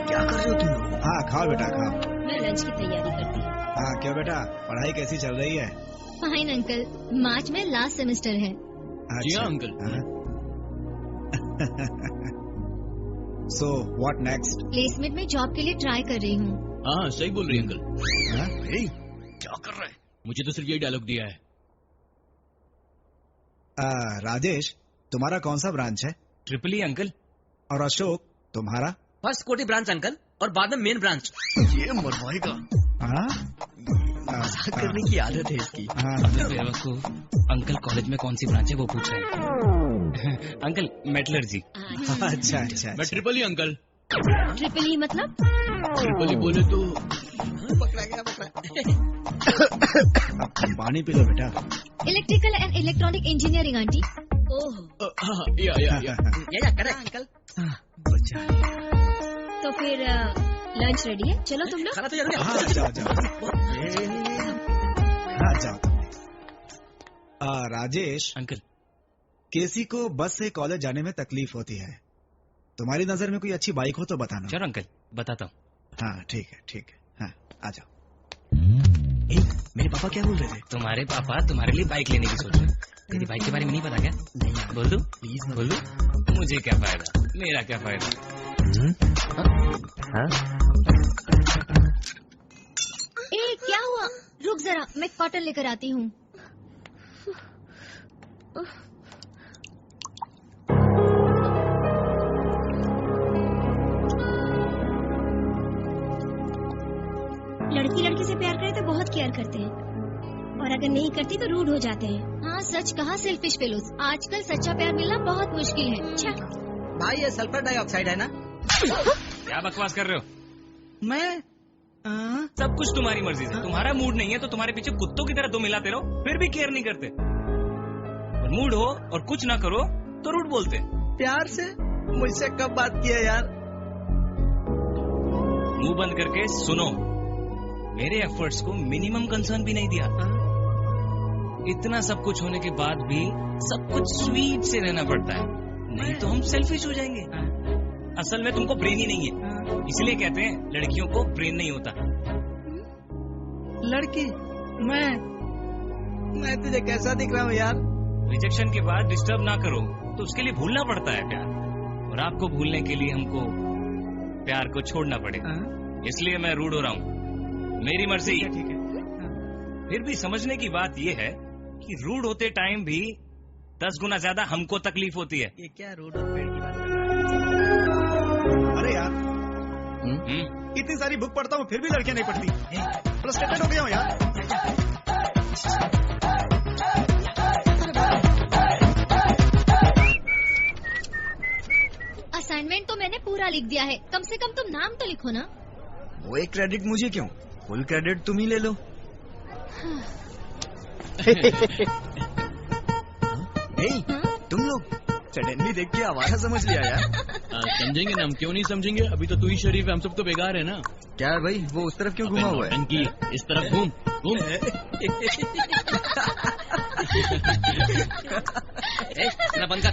[SPEAKER 5] क्या कर रहे हो तुम?
[SPEAKER 7] हाँ खाओ बेटा खाओ।
[SPEAKER 12] मैं लंच की तैयारी करती हूँ।
[SPEAKER 7] हाँ क्यों बेटा, पढ़ाई कैसी चल रही है?
[SPEAKER 2] फाइन अंकल, मार्च में लास्ट सेमेस्टर है।
[SPEAKER 1] जी हाँ uncle.
[SPEAKER 7] So what next?
[SPEAKER 2] Placement में जॉब के लिए ट्राई कर रही हूँ।
[SPEAKER 1] हाँ सही बोल रही है अंकल।
[SPEAKER 3] क्या कर रहा है?
[SPEAKER 1] मुझे तो सिर्फ यही डायलॉग दिया है।
[SPEAKER 7] राजेश, तुम्हारा कौन सा ब्रांच है?
[SPEAKER 3] Triple E uncle.
[SPEAKER 7] और अशोक तुम्हारा?
[SPEAKER 10] फर्स्ट कोटी ब्रांच अंकल, और बाद में मेन ब्रांच।
[SPEAKER 5] ये मरवाएगा।
[SPEAKER 3] मजाक करने की आदत है इसकी। बेवकूफ, अंकल कॉलेज में कौन सी ब्रांच है वो पूछ रहे हैं। Uncle metallurgy.
[SPEAKER 7] अच्छा अच्छा।
[SPEAKER 1] मैं triple E uncle.
[SPEAKER 2] Triple E मतलब?
[SPEAKER 1] ट्रिपल ई बोले तो
[SPEAKER 4] पकड़ा गया,
[SPEAKER 7] अब पानी पी लो बेटा।
[SPEAKER 2] Electrical and electronic engineering aunty. Oh
[SPEAKER 10] yeah correct uncle.
[SPEAKER 2] तो फिर लंच रेडी है, चलो तुम लोग।
[SPEAKER 10] खाना तो जरूरी है।
[SPEAKER 7] हाँ जाओ जाओ। राजेश
[SPEAKER 3] अंकल,
[SPEAKER 7] केसी को बस से कॉलेज जाने में तकलीफ होती है। तुम्हारी नजर में कोई अच्छी बाइक हो तो बताना।
[SPEAKER 3] चलो अंकल, बताता हूँ।
[SPEAKER 7] हाँ ठीक है। हाँ आ जाओ।
[SPEAKER 5] मेरे पापा क्या बोल रहे थे?
[SPEAKER 3] तुम्हारे पापा तुम्हारे लिए बाइक लेने की सोच रहे हैं। तेरी बाइक के बारे में नहीं पता क्या?
[SPEAKER 5] नहीं यार,
[SPEAKER 3] बोल दो
[SPEAKER 5] प्लीज
[SPEAKER 3] बोल दो। मुझे क्या फायदा, मेरा क्या फायदा।
[SPEAKER 2] ए क्या हुआ? रुक जरा, मैं कॉटन लेकर आती हूँ। लड़की से प्यार करे तो बहुत केयर करते हैं, और अगर नहीं करती तो रूड हो जाते हैं। हाँ सच कहा, सेल्फिश फेलोज। आजकल सच्चा प्यार मिलना बहुत मुश्किल है।
[SPEAKER 4] भाई ये सल्फर डाइऑक्साइड है ना?
[SPEAKER 3] क्या बकवास कर रहे हो?
[SPEAKER 4] मैं
[SPEAKER 3] सब कुछ तुम्हारी मर्जी से। तुम्हारा मूड नहीं है तो तुम्हारे पीछे कुत्तों की तरह दो मिलाते रहो, फिर भी केयर नहीं करते। और मूड हो और कुछ ना करो तो रूड बोलते।
[SPEAKER 4] प्यार से मुझसे कब बात की है यार?
[SPEAKER 3] मुंह बंद करके सुनो, मेरे एफर्ट्स को मिनिमम कंसर्न भी नहीं दिया। इतना सब कुछ होने के बाद भी सब कुछ स्वीट से रहना पड़ता है, नहीं तो हम सेल्फिश हो जाएंगे। असल में तुमको ब्रेन ही नहीं है, इसलिए कहते हैं लड़कियों को ब्रेन नहीं होता।
[SPEAKER 4] लड़की? मैं तुझे कैसा दिख रहा हूँ यार?
[SPEAKER 3] रिजेक्शन के बाद डिस्टर्ब ना करो तो उसके लिए भूलना पड़ता है प्यार, और आपको भूलने के लिए हमको प्यार को छोड़ना पड़ेगा। इसलिए मैं रूड हो रहा हूँ, मेरी मर्जी।
[SPEAKER 4] ठीक है।
[SPEAKER 3] फिर भी समझने की बात यह है कि रूड होते टाइम भी 10 गुना ज्यादा हमको तकलीफ होती है।
[SPEAKER 4] ये क्या रूड और पेड़ की बात कर रहा है?
[SPEAKER 7] अरे यार, इतनी सारी बुक पढ़ता हूँ फिर भी लड़कियां नहीं पढ़ती। फ्रस्ट्रेटेड हो गया हूँ यार।
[SPEAKER 2] असाइनमेंट तो मैंने पूरा लिख दिया है, कम से कम तुम नाम तो लिखो ना।
[SPEAKER 5] वो एक क्रेडिट मुझे क्यों, फुल क्रेडिट तुम ही ले लो। तुम लोग सडनली देख के आवारा समझ लिया यार।
[SPEAKER 1] समझेंगे ना, हम क्यों नहीं समझेंगे? अभी तो तू ही शरीफ है, हम सब तो बेकार है ना।
[SPEAKER 5] क्या है भाई, वो उस तरफ क्यों घुमा हुआ है?
[SPEAKER 1] टंकी इस तरफ घूम।
[SPEAKER 3] बंद कर।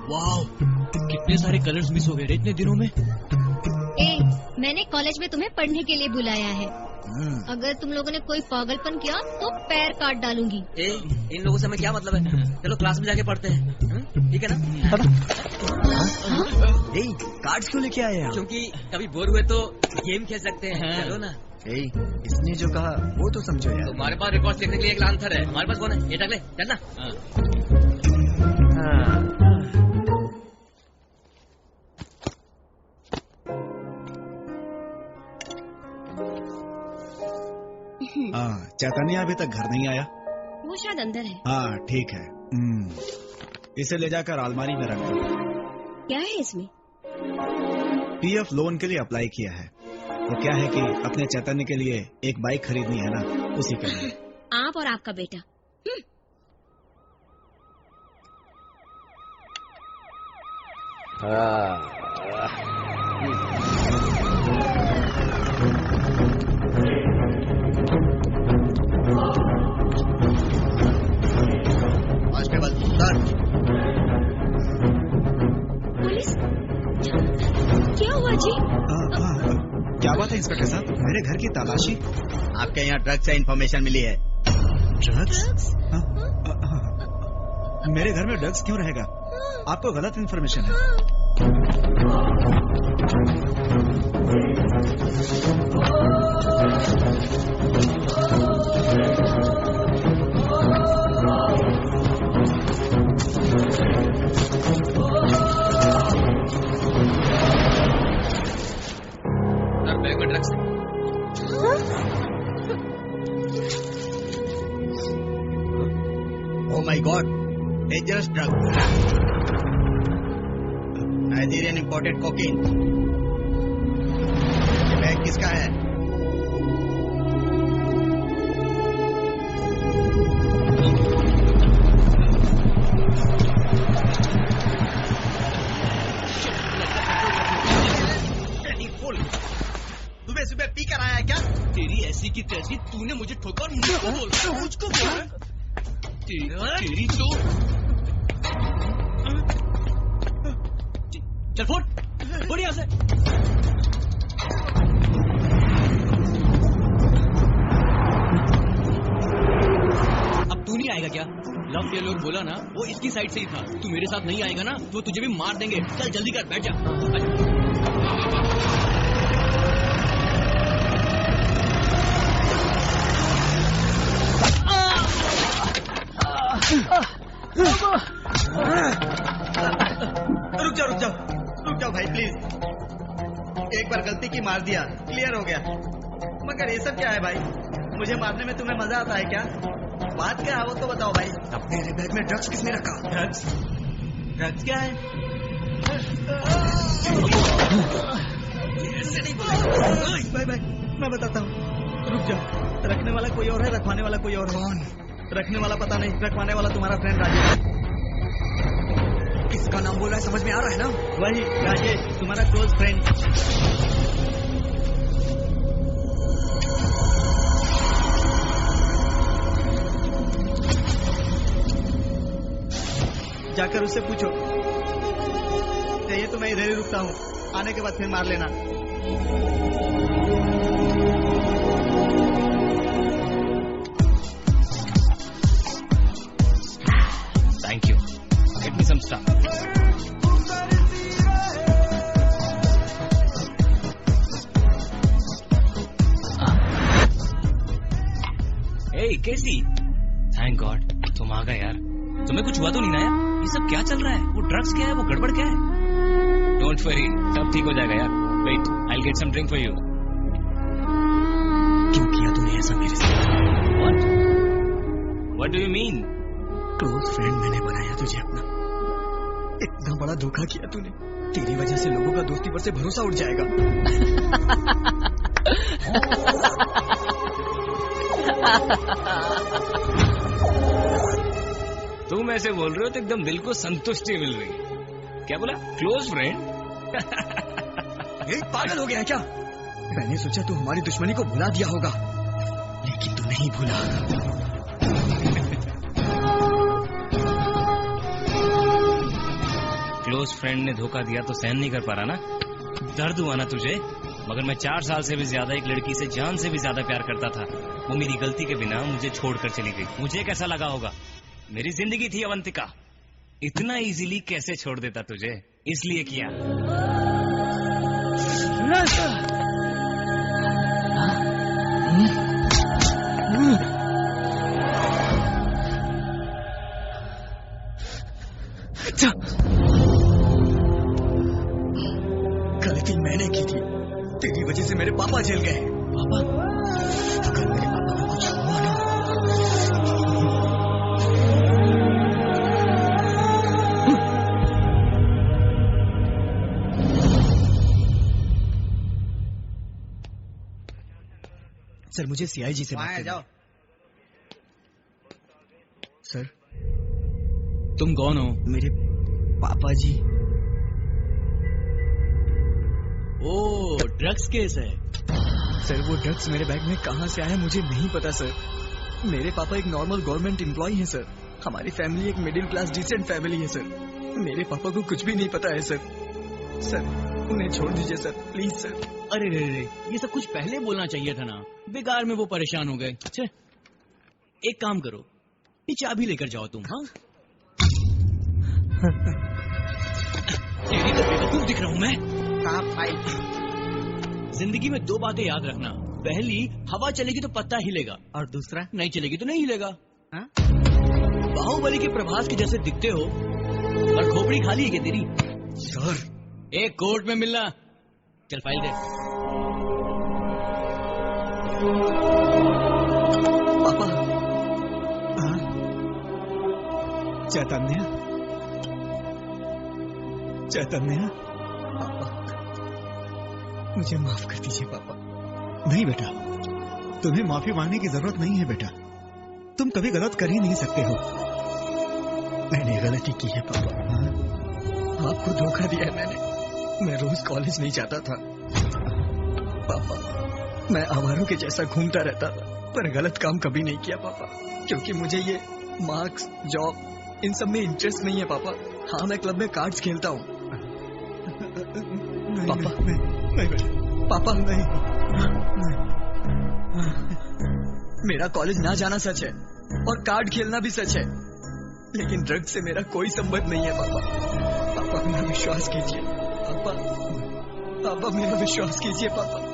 [SPEAKER 1] वाह, कितने सारे कलर्स मिस हो गए इतने दिनों में।
[SPEAKER 2] मैंने कॉलेज में तुम्हें पढ़ने के लिए बुलाया है। अगर तुम लोगों ने कोई पागलपन किया तो पैर काट डालूंगी।
[SPEAKER 10] इन लोगों से हमें क्या मतलब है? चलो क्लास में जाके पढ़ते हैं, ठीक है ना?
[SPEAKER 5] कार्ड्स क्यों लेके आए हैं?
[SPEAKER 10] क्योंकि कभी बोर हुए तो गेम खेल सकते हैं। चलो ना।
[SPEAKER 5] इसने जो कहा वो तो समझो यार।
[SPEAKER 10] तुम्हारे पास रिकॉर्ड लिखने के लिए एक लांथर है, हमारे पास कौन है? ये टकले चलना।
[SPEAKER 7] चैतन्य अभी तक घर नहीं आया।
[SPEAKER 12] वो शायद अंदर है।
[SPEAKER 7] हाँ ठीक है। इसे ले जाकर अलमारी में रख दो।
[SPEAKER 12] क्या है इसमें?
[SPEAKER 7] पीएफ लोन के लिए अप्लाई किया है। वो क्या है कि अपने चैतन्य के लिए एक बाइक खरीदनी है ना, उसी के लिए।
[SPEAKER 12] आप और आपका बेटा।
[SPEAKER 5] Constable sir.
[SPEAKER 12] पुलिस? क्या हुआ जी?
[SPEAKER 7] क्या बात है इंस्पेक्टर साहब? मेरे घर की तलाशी।
[SPEAKER 4] आपके यहाँ ड्रग्स से इंफॉर्मेशन मिली है।
[SPEAKER 7] ड्रग्स? मेरे घर में ड्रग्स क्यों रहेगा? आपको गलत इंफॉर्मेशन है।
[SPEAKER 4] Oh my God, dangerous drug. Nigerian imported cocaine. ये बैग किसका है? सुबह सुबह पी कर आया क्या?
[SPEAKER 1] तेरी ऐसी की तैसी, तूने मुझे ठोका और मुझको बोल रहा है, मुझको बोल रहा है। तेरी तो चल फुट यहाँ से। अब तू नहीं आएगा क्या? लव फेलियर बोला ना, वो इसकी साइड से ही था। तू मेरे साथ नहीं आएगा ना तो तुझे भी मार देंगे। चल जल्दी कर, बैठ जा।
[SPEAKER 4] रुक जाओ भाई प्लीज। एक बार गलती की मार दिया, क्लियर हो गया। मगर ये सब क्या है भाई? मुझे मारने में तुम्हें मजा आता है क्या? बात क्या है वो तो बताओ भाई।
[SPEAKER 5] अपने बैग में ड्रग्स किसने रखा?
[SPEAKER 4] ड्रग्स क्या है? ऐसे नहीं बोलेगा भाई, मैं बताता हूँ। रुक जाओ। रखने वाला कोई और है, रखवाने वाला कोई और है।
[SPEAKER 5] कौन?
[SPEAKER 4] रखने वाला पता नहीं, रखवाने वाला तुम्हारा फ्रेंड राजेश।
[SPEAKER 5] किसका नाम बोल रहा है, समझ में आ रहा है ना?
[SPEAKER 4] वही राजेश, तुम्हारा क्लोज फ्रेंड। जाकर उससे पूछो। चाहिए तो मैं इधर ही रुकता हूँ, आने के बाद फिर मार लेना।
[SPEAKER 3] Thank you. Get me some stuff. Hey, Casey. Thank God, तुम आ गए यार। तुम्हें कुछ हुआ तो नहीं ना यार? ये सब क्या चल रहा है? वो ड्रग्स क्या है? वो गड़बड़ क्या है? Don't worry, सब ठीक हो जाएगा यार। Wait, I'll get some drink for you.
[SPEAKER 5] क्यों किया तूने ऐसा मेरे साथ?
[SPEAKER 3] What? What do you mean?
[SPEAKER 5] Close friend मैंने बनाया तुझे अपना। इतना बड़ा धोखा किया तूने। तेरी वजह से लोगों का दोस्ती पर से भरोसा उठ जाएगा।
[SPEAKER 3] तुम ऐसे बोल रहे हो तो एकदम दिल को संतुष्टि मिल रही है। क्या बोला? Close friend?
[SPEAKER 5] पागल हो गया क्या? मैंने सोचा तू हमारी दुश्मनी को भुला दिया होगा, लेकिन तू नहीं भूला।
[SPEAKER 3] क्लोज फ्रेंड ने धोखा दिया तो सहन नहीं कर पा रहा ना? दर्द हुआ ना तुझे? मगर मैं 4 साल से भी ज्यादा एक लड़की से जान से भी ज्यादा प्यार करता था। वो मेरी गलती के बिना मुझे छोड़कर चली गई। मुझे कैसा लगा होगा? मेरी जिंदगी थी अवंतिका। इतना इजीली कैसे छोड़ देता तुझे? इसलिए किया।
[SPEAKER 5] गलती मैंने की थी, तेरी वजह से मेरे पापा जेल गए।
[SPEAKER 1] पापा?
[SPEAKER 5] अगर मेरे पापा को कुछ हुआ ना, सर मुझे सीआईजी से बात करनी है। सर
[SPEAKER 1] तुम कौन हो?
[SPEAKER 5] मेरे पापा जी।
[SPEAKER 1] ओ, ड्रग्स केस है।
[SPEAKER 5] सर वो ड्रग्स मेरे बैग में कहाँ से आया मुझे नहीं पता सर। मेरे पापा एक नॉर्मल गवर्नमेंट एम्प्लॉय हैं सर। हमारी फैमिली एक मिडिल क्लास डिसेंट फैमिली है सर। मेरे पापा को कुछ भी नहीं पता है सर। सर उन्हें छोड़ दीजिए सर, प्लीज सर।
[SPEAKER 1] अरे रे रे, ये सब कुछ पहले बोलना चाहिए था ना, बेकार में वो परेशान हो गए। अच्छा एक काम करो, ये चाबी लेकर जाओ तुम। हाँ तेरी तो बेवकूफ दिख रहा हूं मैं। जिंदगी में 2 बातें याद रखना, पहली हवा चलेगी तो पत्ता हिलेगा, और दूसरा नहीं चलेगी तो नहीं हिलेगा। बाहुबली के प्रभास के जैसे दिखते हो, और खोपड़ी खाली है क्या तेरी?
[SPEAKER 5] सर
[SPEAKER 1] एक कोर्ट में मिलना। चल फाइल दे।
[SPEAKER 5] पापा। चैतन्य, चैतन्य, पापा मुझे माफ कर दीजिए पापा।
[SPEAKER 7] नहीं बेटा, तुम्हें माफी मांगने की जरूरत नहीं है बेटा। तुम कभी गलत कर ही नहीं सकते हो।
[SPEAKER 5] मैंने गलती की है पापा, आपको धोखा दिया है मैंने। मैं रोज कॉलेज नहीं जाता था पापा, मैं आवारों के जैसा घूमता रहता था, पर गलत काम कभी नहीं किया पापा, क्योंकि मुझे ये मार्क्स, जॉब, इन सब में इंटरेस्ट नहीं है पापा। हाँ मैं क्लब में कार्ड्स खेलता हूँ पापा।
[SPEAKER 7] नहीं बेटा,
[SPEAKER 5] पापा नहीं, मेरा कॉलेज ना जाना सच है और कार्ड खेलना भी सच है, लेकिन ड्रग्स से मेरा कोई संबंध नहीं है पापा। पापा मेरा विश्वास कीजिए पापा, पापा मेरा विश्वास कीजिए पापा।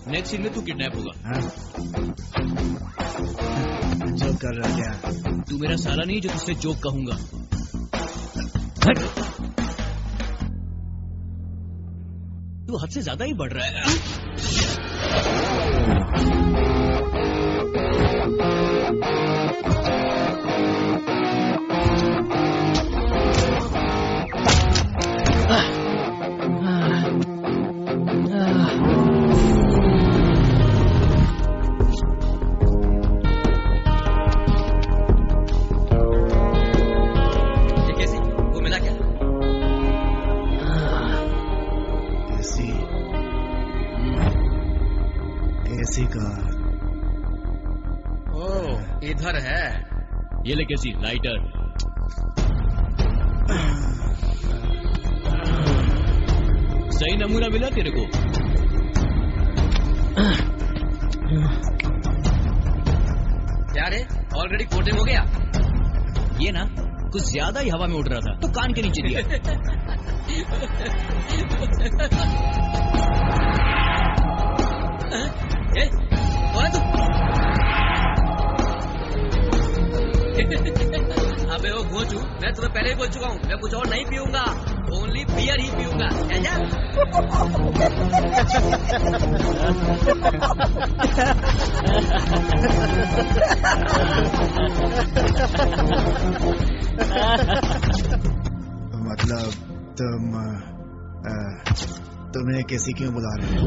[SPEAKER 1] नेक्स्ट सीन में तू किडनैप होगा।
[SPEAKER 7] जोक कर रहा क्या?
[SPEAKER 1] तू मेरा साला नहीं जो तुझसे जोक कहूंगा। तू हद से ज्यादा ही बढ़ रहा है।
[SPEAKER 7] केसी का।
[SPEAKER 10] ओह, इधर है।
[SPEAKER 1] ये ले केसी, लाइटर। सही नमूना मिला तेरे को?
[SPEAKER 10] क्या रे, ऑलरेडी कोटिंग हो गया?
[SPEAKER 1] ये ना कुछ ज्यादा ही हवा में उड़ रहा था तो कान के नीचे दिया।
[SPEAKER 10] कौन है तू? अबे वो घोंचू, मैं तुम्हें पहले ही बोल चुका हूँ, मैं कुछ और नहीं पीऊंगा, ओनली बियर ही पीऊंगा।
[SPEAKER 7] मतलब तुम्हें कैसी क्यों बुला रहे हो?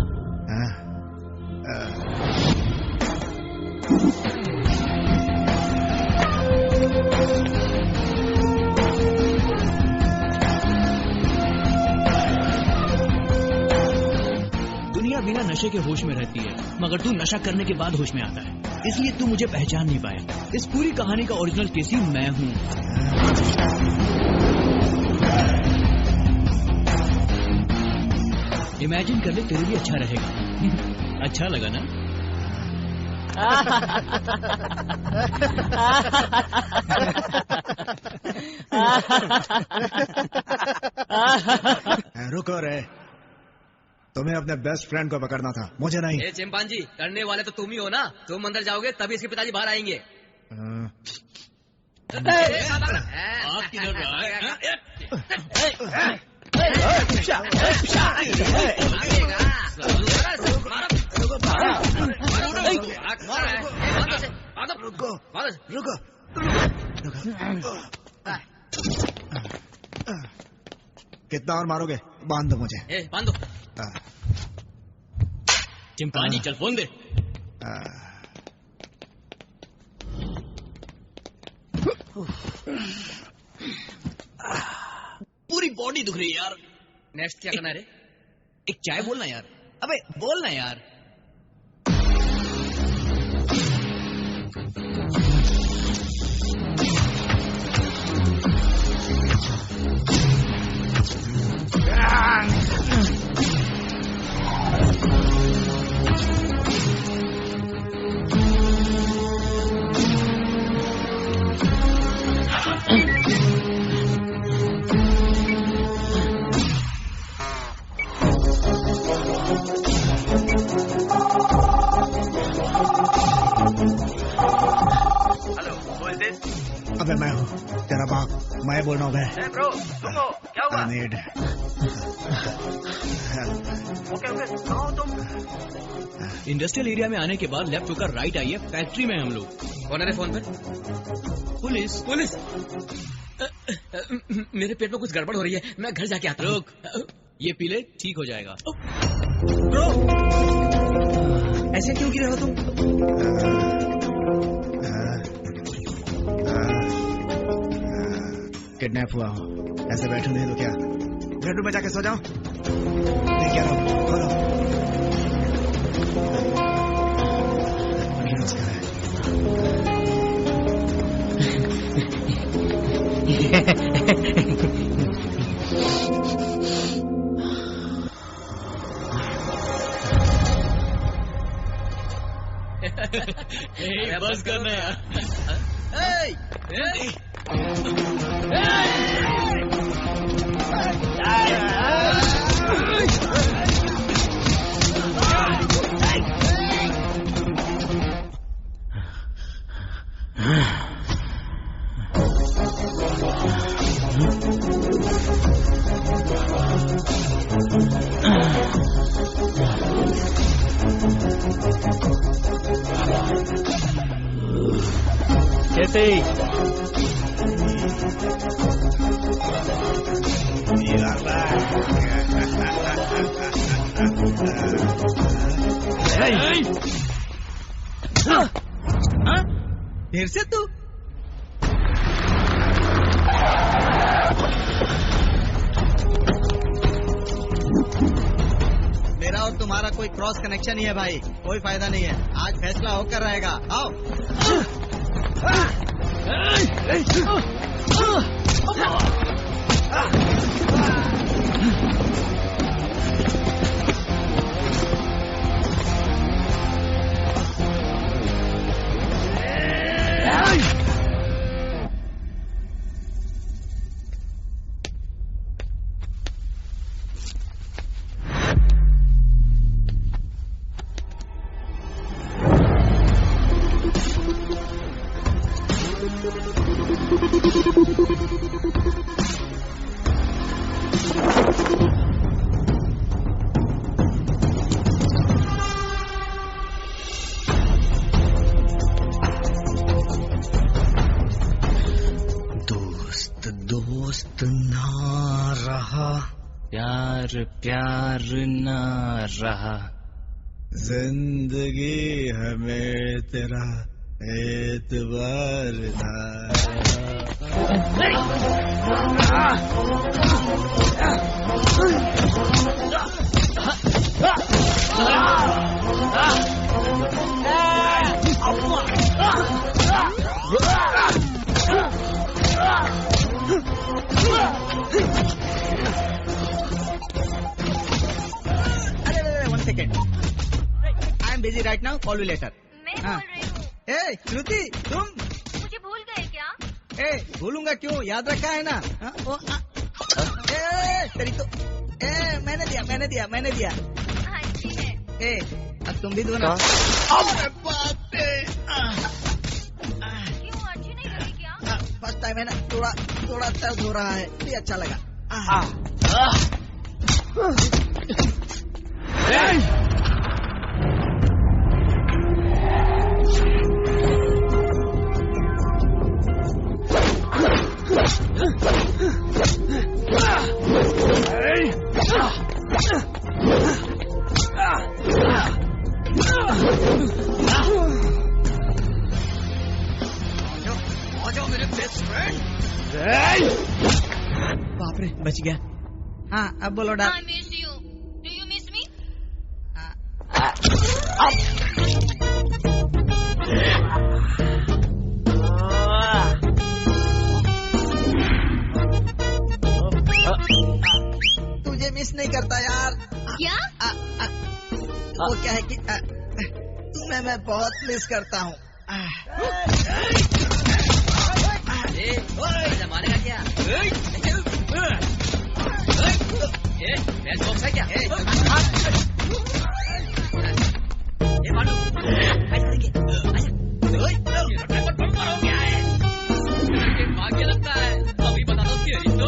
[SPEAKER 1] दुनिया बिना नशे के होश में रहती है, मगर तू नशा करने के बाद होश में आता है, इसलिए तू मुझे पहचान नहीं पाया। इस पूरी कहानी का ओरिजिनल केसी मैं हूँ। इमेजिन कर ले, तेरे लिए अच्छा रहेगा। अच्छा लगा ना?
[SPEAKER 7] रुको रे, तुम्हें अपने बेस्ट फ्रेंड को पकड़ना था, मुझे नहीं।
[SPEAKER 10] ए चिंपांजी, करने वाले तो तुम ही हो ना। तुम अंदर जाओगे तभी इसके पिताजी बाहर आएंगे।
[SPEAKER 1] आप किधर रहा है?
[SPEAKER 7] कितना और मारोगे? बांध दो मुझे।
[SPEAKER 10] बांध दो।
[SPEAKER 1] चिंपांजी चल फोन दे। पूरी बॉडी दुख रही है यार।
[SPEAKER 10] नेक्स्ट क्या करना है रे?
[SPEAKER 1] एक चाय बोलना यार। अबे बोलना यार।
[SPEAKER 7] अबे मैं हूँ तेरा बाप, मैं बोल रहा हूँ।
[SPEAKER 10] ब्रो, रुको, क्या हुआ?
[SPEAKER 7] ओके,
[SPEAKER 10] कहाँ हो तुम?
[SPEAKER 1] इंडस्ट्रियल एरिया में आने के बाद लेफ्ट होकर राइट आइए, फैक्ट्री में हम लोग।
[SPEAKER 10] कौन है फोन पे?
[SPEAKER 1] पुलिस।
[SPEAKER 10] पुलिस? मेरे पेट में कुछ गड़बड़ हो रही है, मैं घर जाके आता हूँ।
[SPEAKER 1] रुक, ये पी ले, ठीक हो जाएगा।
[SPEAKER 10] ब्रो, ऐसे क्यों गिरे हो तुम?
[SPEAKER 7] किडनैप हुआ हूँ, ऐसे बैठू नहीं तो क्या? बेडरूम में जाके सो जाओ। नहीं क्या रहा, खोलो।
[SPEAKER 1] बस करना यार।
[SPEAKER 13] कैसे
[SPEAKER 4] फिर से तू? मेरा और तुम्हारा कोई क्रॉस कनेक्शन ही है भाई, कोई फायदा नहीं है। आज फैसला होकर रहेगा, आओ।
[SPEAKER 5] दोस्त ना रहा,
[SPEAKER 3] प्यार प्यार ना रहा,
[SPEAKER 7] जिंदगी हमें तेरा एतबार था।
[SPEAKER 4] अरे 1 second, I am busy right now, call you later.
[SPEAKER 2] मैं बोल रही हूँ।
[SPEAKER 4] ए श्रुति, तुम
[SPEAKER 2] मुझे भूल गए क्या?
[SPEAKER 4] ए भूलूंगा क्यों, याद रखा है ना। ए तेरी तो, ए मैंने दिया।
[SPEAKER 2] हाँ जी है।
[SPEAKER 4] ए अब तुम भी दो ना।
[SPEAKER 2] क्यों अच्छी नहीं लगी क्या?
[SPEAKER 4] फर्स्ट टाइम है ना, थोड़ा दर्द हो रहा है, भी अच्छा लगा।
[SPEAKER 5] आजा मेरे बेस्ट फ्रेंड।
[SPEAKER 4] बाप रे, बच गया। हाँ अब बोलो डा।
[SPEAKER 2] I miss you. Do you miss me?
[SPEAKER 4] तुझे मिस नहीं करता यार।
[SPEAKER 2] क्या?
[SPEAKER 4] वो क्या है कि मैं बहुत मिस करता हूँ।
[SPEAKER 10] जमाने का क्या? ये बॉक्स है क्या? ये मालू, बम्पर हो गया है। भाग्य लगता है, अभी बता दो थियरी तो।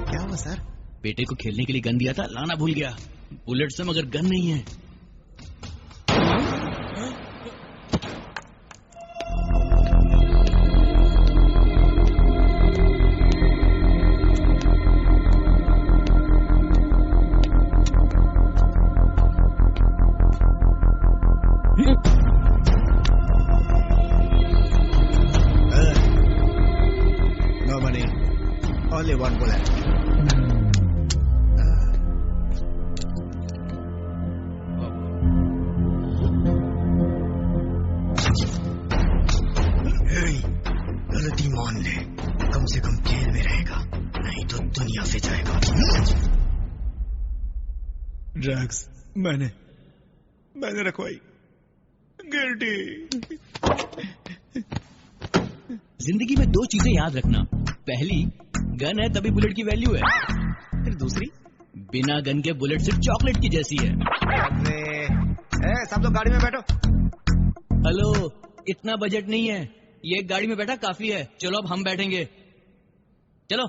[SPEAKER 7] क्या हुआ सर?
[SPEAKER 1] बेटे को खेलने के लिए गन दिया था, लाना भूल गया। बुलेट से मगर गन नहीं है।
[SPEAKER 7] No money, only one bullet.
[SPEAKER 5] गलती मान ले, कम से कम खेल में रहेगा, नहीं तो दुनिया से जाएगा।
[SPEAKER 7] ड्रग्स मैंने रखवाई। गिल्टी।
[SPEAKER 1] जिंदगी में 2 चीजें याद रखना। पहली, गन है तभी बुलेट की वैल्यू है। फिर दूसरी, बिना गन के बुलेट सिर्फ चॉकलेट की जैसी है।
[SPEAKER 7] सब लोग गाड़ी में बैठो।
[SPEAKER 1] हेलो, इतना बजट नहीं है, ये एक गाड़ी में बैठा काफी है। चलो अब हम बैठेंगे, चलो।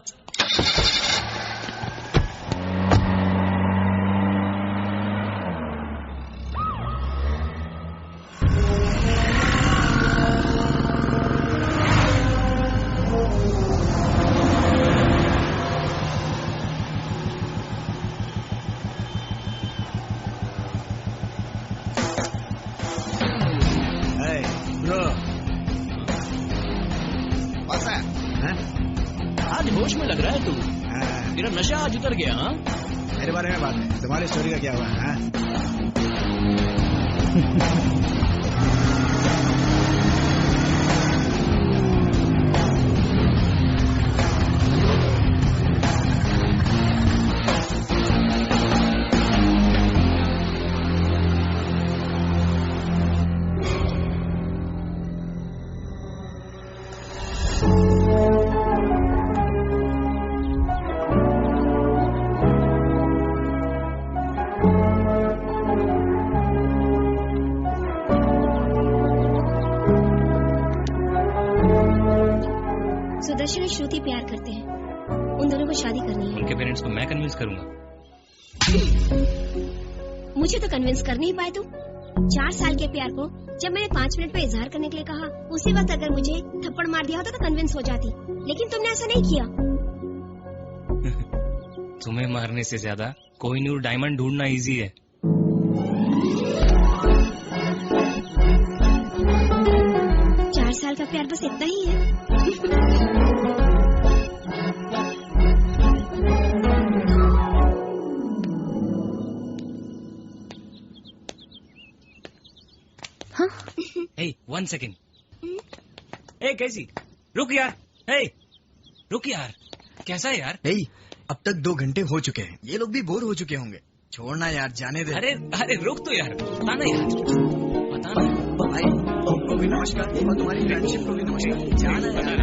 [SPEAKER 7] ब्रो,
[SPEAKER 1] आज होश में लग रहा है तू। तेरा नशा आज उतर गया। हाँ,
[SPEAKER 7] मेरे बारे में बात है, तुम्हारी स्टोरी का क्या हुआ है?
[SPEAKER 12] सुदर्शन और श्रुति प्यार करते हैं, उन दोनों को शादी करनी है।
[SPEAKER 3] उनके पेरेंट्स को मैं कन्विंस करूंगा।
[SPEAKER 12] मुझे तो कन्विंस कर नहीं पाए तुम। 4 साल के प्यार को जब मैंने 5 मिनट में इजहार करने के लिए कहा, उसी वक्त अगर मुझे थप्पड़ मार दिया होता तो कन्विंस हो जाती, लेकिन तुमने ऐसा नहीं किया।
[SPEAKER 3] तुम्हें मारने से ज्यादा कोहिनूर डायमंड ढूंढना इजी है।
[SPEAKER 12] 4 साल का प्यार बस इतना ही है।
[SPEAKER 3] हाँ? Hey, 1 second. Hey, कैसी? रुक यार। Hey, रुक यार। कैसा है यार?
[SPEAKER 5] Hey, अब तक 2 घंटे हो चुके हैं, ये लोग भी बोर हो चुके होंगे। छोड़ना यार, जाने दे।
[SPEAKER 3] अरे रुक तो यार, बताना यार, बताना।
[SPEAKER 5] भाई, तुमको भी नमस्कार और तुम्हारी फ्रेंडशिप को भी नमस्कार। जाना यार।